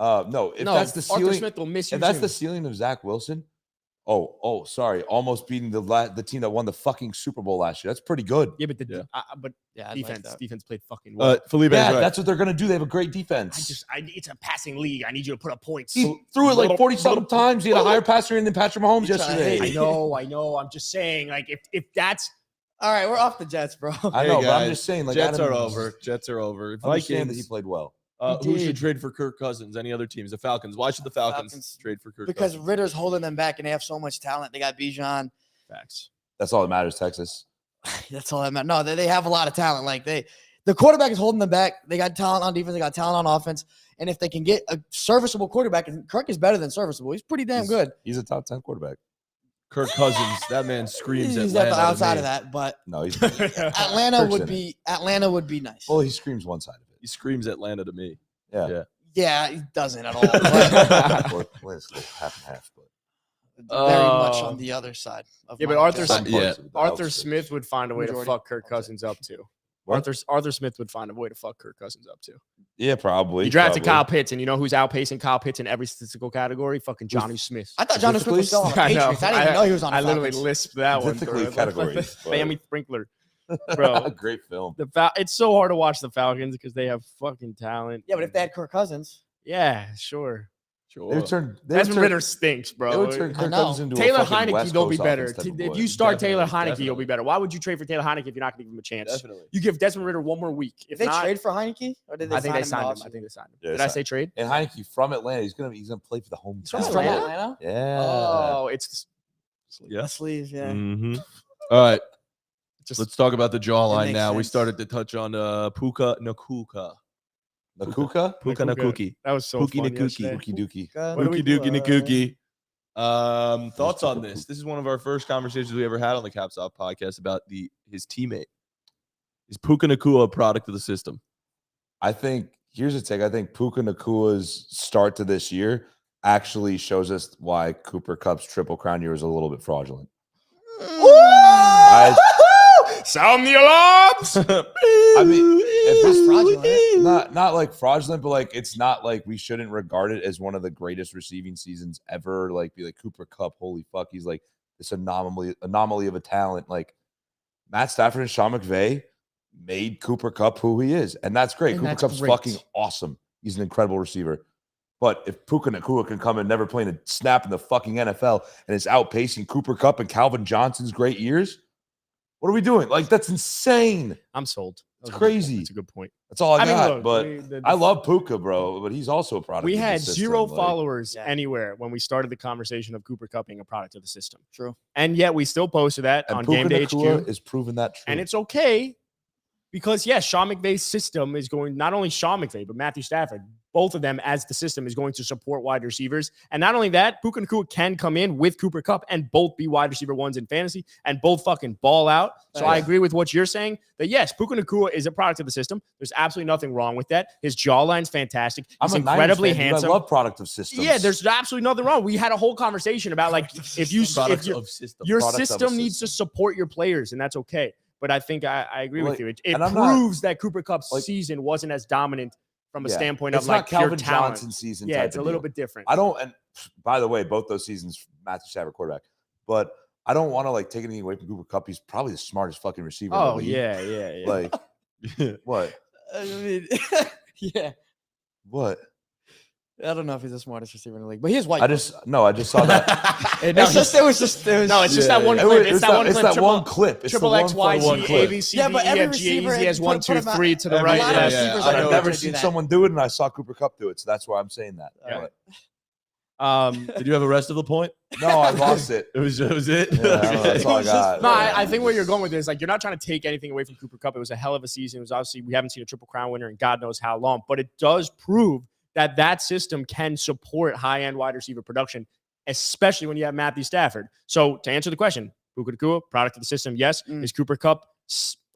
No, if no, that's the Arthur ceiling, Smith will miss you. if that's the ceiling of Zach Wilson, sorry, almost beating the team that won the fucking Super Bowl last year. That's pretty good. Yeah, but but Yeah, I'd like defense that. defense played fucking well. Felipe Yeah, is right. that's what they're gonna do. They have a great defense. It's a passing league. I need you to put up points. He threw it like 40-something times. He had a higher passer in than Patrick Mahomes You're trying to yesterday. hate. I know. I'm just saying, like, if that's All right, we're off the Jets, bro. I Hey, know, but I'm guys, just saying, like, Jets Adam, are over. Jets are over. Understand that he Vikings. played well. Who He should did. trade for Kirk Cousins? Any other teams? The Falcons. Why should the Falcons, Falcons. trade for Kirk Because Cousins? Ritter's holding them back, and they have so much talent. They got Bijan. facts. That's all that matters, Texas. That's all that matters. No, they have a lot of talent. Like the quarterback is holding them back. They got talent on defense. They got talent on offense. And if they can get a serviceable quarterback, and Kirk is better than serviceable. He's pretty damn good. He's a top 10 quarterback. Kirk Cousins. That man screams He's Atlanta at the to outside me. of that, but No, he's Atlanta Kirk's would in be nice. well, he screams one side of He screams Atlanta to me. it. Yeah. Yeah, he doesn't at all. But Well, it's like half and half, but very much on the other side. Of Yeah, my but Arthur Jets. Yeah. Arthur Smith would find a way to Majority. fuck Kirk Cousins up too. What? Arthur Smith would find a way to fuck Kirk Cousins up too. Yeah, probably. He drafted probably. Kyle Pitts, and you know who's outpacing Kyle Pitts in every statistical category? Fucking Johnny Smith. I thought John Smith was still on the I know. Patriots. I didn't even know he was on the I literally Falcons. lisped that one. Statistically bro. categories, but- Family sprinkler, bro. Great film. It's so hard to watch the Falcons because they have fucking talent. Yeah, but if they had Kirk Cousins, Yeah, sure. They would turn. They would Desmond turn, Ritter stinks, they bro. would turn I Kirk know. Cousins into Taylor a fucking Heineke, West they'll be Coast better. offense type of If boy. you start Taylor Definitely, Heineke, you'll be better. Why would you trade for Taylor Heineke if you're not going to give him a chance? Definitely. You give Desmond Ritter one more week. If did they not, trade for Heineke, or did they I think they signed him. in I think they signed him. Yeah, Did they I say trade? And Heineke from Atlanta, he's gonna play for the home He's from team. He's from Atlanta? Atlanta. Yeah. Oh, it's Yeah. The sleeves, yeah. Mm-hmm. All right. just Let's talk about the jawline makes now. We sense. started to touch on Puka Nacua. Nakuka, Puka Nacua. that was so Pookie fun Nakuki. yesterday. Dookie Dookie. What do we Pookie Dookie do? Nakuki. Thoughts took on a this? poop. This is one of our first conversations we ever had on the Caps Off podcast about his teammate. Is Puka Nacua a product of the system? I think here's a take. I think Puka Nakua's start to this year actually shows us why Cooper Kupp's Triple Crown year was a little bit fraudulent. Sound the alarms! I mean, if this fraudulent. not like fraudulent, but like it's not like we shouldn't regard it as one of the greatest receiving seasons ever. Like be like Cooper Kupp, holy fuck, he's like this anomaly of a talent. Like Matt Stafford and Sean McVay made Cooper Kupp who he is, and that's great. And Cooper that's Kupp's great. fucking awesome. He's an incredible receiver. But if Puka Nacua can come and never play a snap in the fucking NFL and is outpacing Cooper Kupp and Calvin Johnson's great years, what are we doing? Like that's insane. I'm sold. It's crazy. That's a good point. That's all I got. look, but I love Puka, bro. But he's also a product. We of the had system, zero like- followers Yeah. anywhere when we started the conversation of Cooper Kupp being a product of the system. True. And yet we still posted that And on Puka Game Day Nacua HQ. is proving that true. And it's okay because, yes, Sean McVay's system is going, not only Sean McVay, but Matthew Stafford both of them as the system is going to support wide receivers. And not only that, Puka Nacua can come in with Cooper Kupp and both be wide receiver ones in fantasy and both fucking ball out. So I agree with what you're saying that yes, Puka Nacua is a product of the system. There's absolutely nothing wrong with that. His jawline's fantastic. He's incredibly handsome. I love product of systems. Yeah, there's absolutely nothing wrong. We had a whole conversation about like if your system needs to support your players, and that's okay. But I think I agree with you. It proves that Cooper Kupp's season wasn't as dominant from a standpoint of like Calvin pure talent. Johnson season. Yeah, it's a little bit different. I don't. And by the way, both those seasons, Matthew Stafford quarterback. But I don't want to like take anything away from Cooper Kupp. He's probably the smartest fucking receiver. Oh yeah. Like what? I mean, yeah. What? I don't know if he's the smartest receiver in the league, but he is white. I just saw that. It's just that one clip. It's that one clip. Triple X, Y, Z, A, B, C, D, E, F, G, E, Z has 1, 2, 3 to the right. I've never seen someone do it, and I saw Cooper Kupp do it, so that's why I'm saying that. Did you have a rest of the point? No, I lost it. It was it. That's all I got. No, I think where you're going with this, like, you're not trying to take anything away from Cooper Kupp. It was a hell of a season. It was obviously we haven't seen a Triple Crown winner in God knows how long, but it does prove that system can support high-end wide receiver production, especially when you have Matthew Stafford. So to answer the question, Puka Nacua, product of the system, yes. Is Cooper Kupp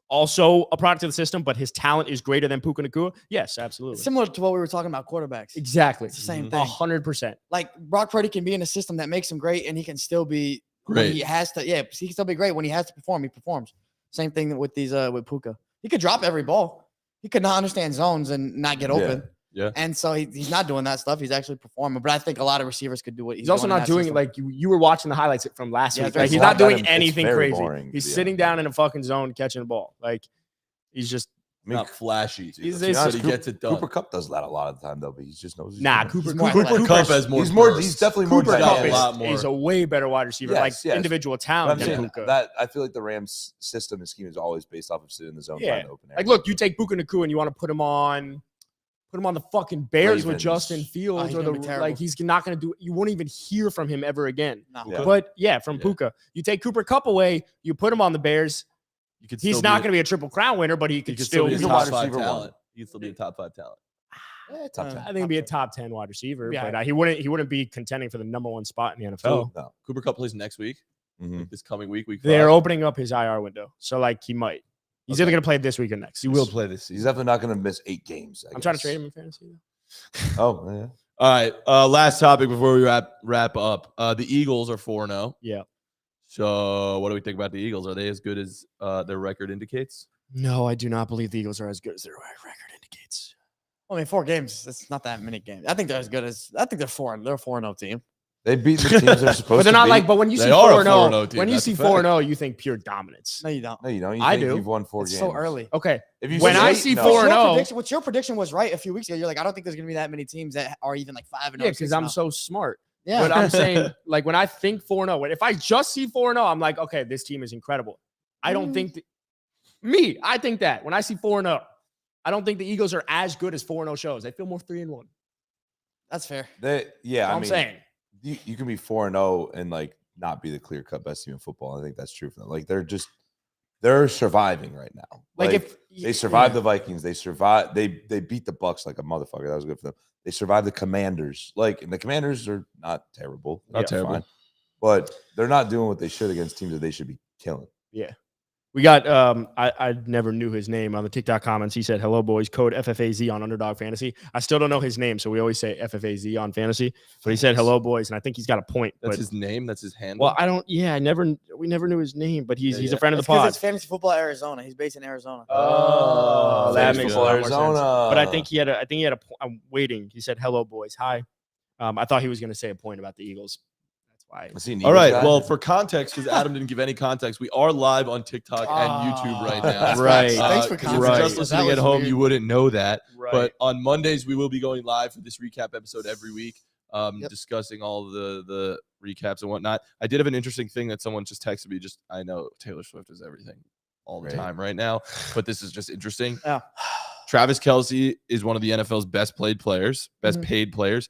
also a product of the system, but his talent is greater than Puka Nacua? Yes, absolutely. It's similar to what we were talking about quarterbacks. Exactly. It's the same thing. 100%. Like Brock Purdy can be in a system that makes him great, and he can still be great. When he has to. Yeah, he can still be great when he has to perform. He performs. Same thing with these with Puka. He could drop every ball. He could not understand zones and not get open. Yeah. And so he's not doing that stuff. He's actually performing. But I think a lot of receivers could do what he's also not doing it like you were watching the highlights from last week. Like, he's not doing anything crazy. Boring, he's sitting down in a fucking zone catching the ball. Like he's just not flashy. He gets it done. Cooper Kupp does that a lot of the time though, but he just knows. Cooper Kupp has more. He's definitely more. Cooper Kupp is a way better wide receiver, individual talent than Puka. That I feel like the Rams' system and scheme is always based off of sitting in the zone, trying to open area. Like, look, you take Puka Nacua and you want to put him on the fucking Bears with Justin Fields, he's not going to do. You won't even hear from him ever again. No. Yeah. But from Puka, you take Cooper Kupp away, you put him on the Bears. He's not going to be a Triple Crown winner, but he could still be a top 5 talent. He could still be a top 5 talent. Top 10. I think he'd be a top 10 wide receiver, but he wouldn't be contending for the number 1 spot in the NFL. No. Cooper Kupp plays next week. This coming week. They're opening up his IR window, so like he might. He's either going to play this week or next. He will play this season. He's definitely not going to miss 8 games. I'm trying to trade him in fantasy. Oh, yeah. All right. Last topic before we wrap up. The Eagles are 4-0. Yeah. So what do we think about the Eagles? Are they as good as their record indicates? No, I do not believe the Eagles are as good as their record indicates. I mean, 4 games. It's not that many games. I think they're as good as. I think they're 4. They're a 4-0 team. They beat the teams they're supposed to. But they're not like. But when you see 4-0, when you see 4-0, you think pure dominance. No, you don't. No, you don't. I do. You've won 4 games So early. Okay. When I see 4-0, what your prediction was right a few weeks ago. You're like, I don't think there's gonna be that many teams that are even like 5-0. Yeah, because I'm so smart. Yeah. But I'm saying, like, when I think 4-0, if I just see 4-0, I'm like, okay, this team is incredible. I don't think I think that when I see 4-0, I don't think the Eagles are as good as 4-0 shows. They feel more 3-1. That's fair. I'm saying. You can be 4-0 and like not be the clear-cut best team in football. I think that's true for them. Like they're surviving right now. Like if they survived the Vikings, they beat the Bucks like a motherfucker. That was good for them. They survived the Commanders. And the Commanders are not terrible. Not terrible. Fine, but they're not doing what they should against teams that they should be killing. Yeah. We got I never knew his name on the TikTok comments. He said, "Hello, boys. Code FFAZ on Underdog Fantasy." I still don't know his name, so we always say FFAZ on Fantasy. But he said, "Hello, boys," and I think he's got a point. That's his name. That's his handle. Well, we never knew his name, but he's a friend of the pod. It's Fantasy Football Arizona. He's based in Arizona. Oh, that makes a lot more sense. But I think he had a. I'm waiting. He said, "Hello, boys. Hi." I thought he was going to say a point about the Eagles. Why? All right. Well, for context, because Adam didn't give any context, we are live on TikTok and YouTube right now. Right. Thanks for context. If you're just listening at home, you wouldn't know that. Right. But on Mondays, we will be going live for this recap episode every week, discussing all the recaps and whatnot. I did have an interesting thing that someone just texted me. I know Taylor Swift is everything all the time right now, but this is just interesting. Yeah. Travis Kelce is one of the NFL's best paid players,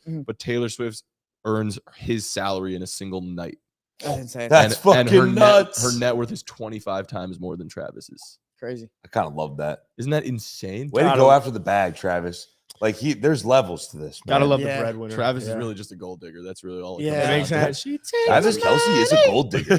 but Taylor Swift's earns his salary in a single night. That's insane. That's fucking nuts. Her net worth is 25 times more than Travis's. Crazy. I kind of love that. Isn't that insane? Way to go after the bag, Travis. Like there's levels to this. Gotta man. love Yeah. the breadwinner. Travis Yeah. is really just a gold digger. That's really all. Yeah. It makes comes sense. Travis Kelsey is a gold digger.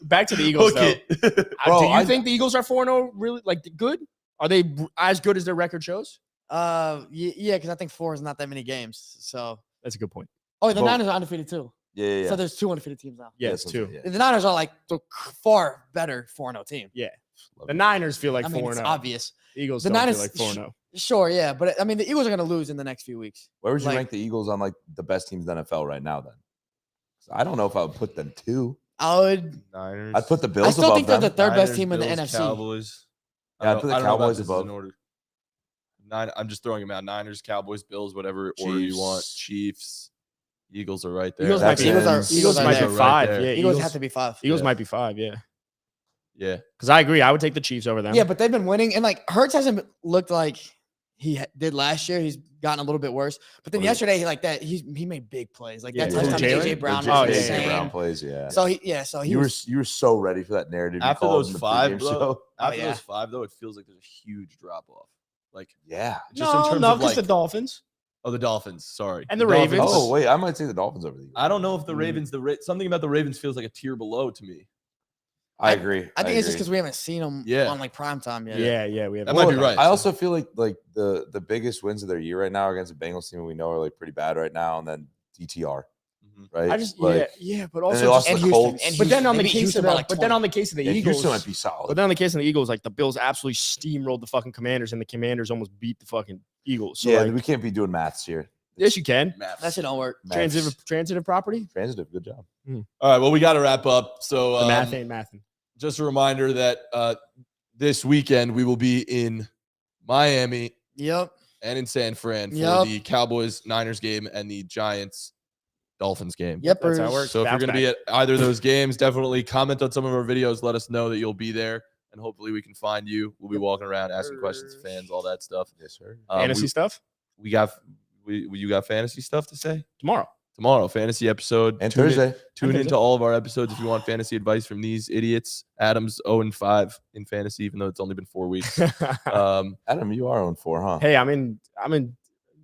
Back to the Eagles, though. Hook it. Bro, Do you I- think the Eagles are 4-0 really like good? Are they as good as their record shows? Yeah, because I think 4 is not that many games. So, That's a good point. oh, the Well- Niners are undefeated too. Yeah. So there's 2 undefeated teams now. Yeah, Yeah, it's so- 2. yeah. The Niners are like the far better 4-0 team. The Niners feel like I mean, it's 4-0. obvious. Eagles The don't Niners- feel like 4-0. Sure, yeah, but I mean, the Eagles are going to lose in the next few weeks. Where would you Like- rank the Eagles on like the best teams in the NFL right now? Then I don't know if I would put them 2. I would. Niners. I'd put the Bills I still above think they're them. the third best Niners, team in the Bills, NFC. Cowboys. Yeah, I'd put the I don't know about Cowboys this above. in order. I'm just throwing them out. Niners, Cowboys, Bills, whatever order you want. Chiefs. Chiefs, Eagles are right there. Eagles might be- Texans. Eagles are might there. be Right 5. there. Yeah, Eagles have to be 5. Eagles Yeah. might be 5. Yeah, Yeah. because I agree. I would take the Chiefs over them. Yeah, but they've been winning, and like Hurts hasn't looked like he did last year. He's gotten a little bit worse. But then What is- yesterday, he made big plays. Like that Yeah, touchdown to Jalen? AJ Brown. The Oh, was yeah, J.J. insane. Brown plays, yeah. So he you was, were so ready for that narrative. you After called those in the 5, pregame bro, show. after yeah. those 5, though, it feels like there's a huge drop off. Like, Yeah. just no, in terms no, of because like, the Dolphins. oh, the Dolphins. Sorry, And the Dolphins- Ravens. Oh wait, I might say the Dolphins over the Eagles. I don't know if the Mm. Ravens, something about the Ravens feels like a tier below to me. I agree. I think it's just agree. because we haven't seen them Yeah. on like prime time yet. Yeah, we have. That might be Well, right. I also feel like the biggest wins of their year right now are against the Bengals team we know are like pretty bad right now, and then DTR, Mhm. right? I just like, yeah, but they also lost just, to And the Houston. Colts. And but then on They the beat case Houston of by the like but then 20. on the case of the yeah, Eagles, Houston might be solid. but then on the case of the Eagles, like the Bills absolutely steamrolled the fucking Commanders, and the Commanders almost beat the fucking Eagles. So yeah, like, we can't be doing maths here. yes, you can. Maths. That shit don't work. Maths. Transitive property. Transitive, good job. All right, well, we got to wrap up. So The math ain't mathin'. just a reminder that this weekend we will be in Miami Yep. and in San Fran for Yep. the Cowboys-Niners game and the Giants-Dolphins game. Yep. That's how it works. So if you're Bounce going to be at either of those games, definitely comment on some of our videos. Let us know that you'll be there, and hopefully we can find you. We'll be walking around asking questions to fans, all that stuff. Yes, sir. Fantasy stuff We got you got fantasy stuff to say tomorrow. fantasy episode And Tune in- Thursday. Tune And into all of our episodes if you want fantasy advice from these idiots. Adam's 0-5 in fantasy, even though it's only been 4 weeks. Adam, you are on 4, huh? Hey, I'm in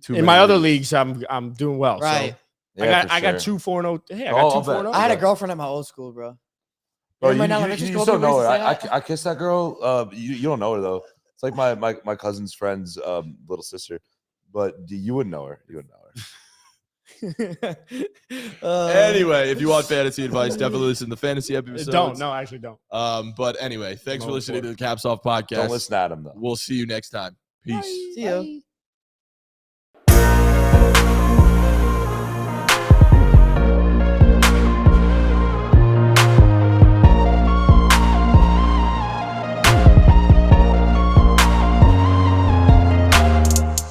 Too in many my other leagues. leagues. I'm doing well. Right. So Yeah, I got for sure. 2-4-0. Hey, I Oh, got I'll 2-4-0. bet. I had a Yeah. girlfriend at my old school, bro. Bro, Remember you, in you, elementary you school, just don't people know used her. to say that? I kissed that girl. You don't know her though. It's like my cousin's friend's little sister, but you wouldn't know her. You wouldn't know her. Anyway, if you want fantasy advice, definitely listen to the fantasy episodes. Actually don't. But anyway, thanks for I'm listening to all the Caps Off podcast. Don't listen to Adam though. We'll see you next time. Peace. See ya.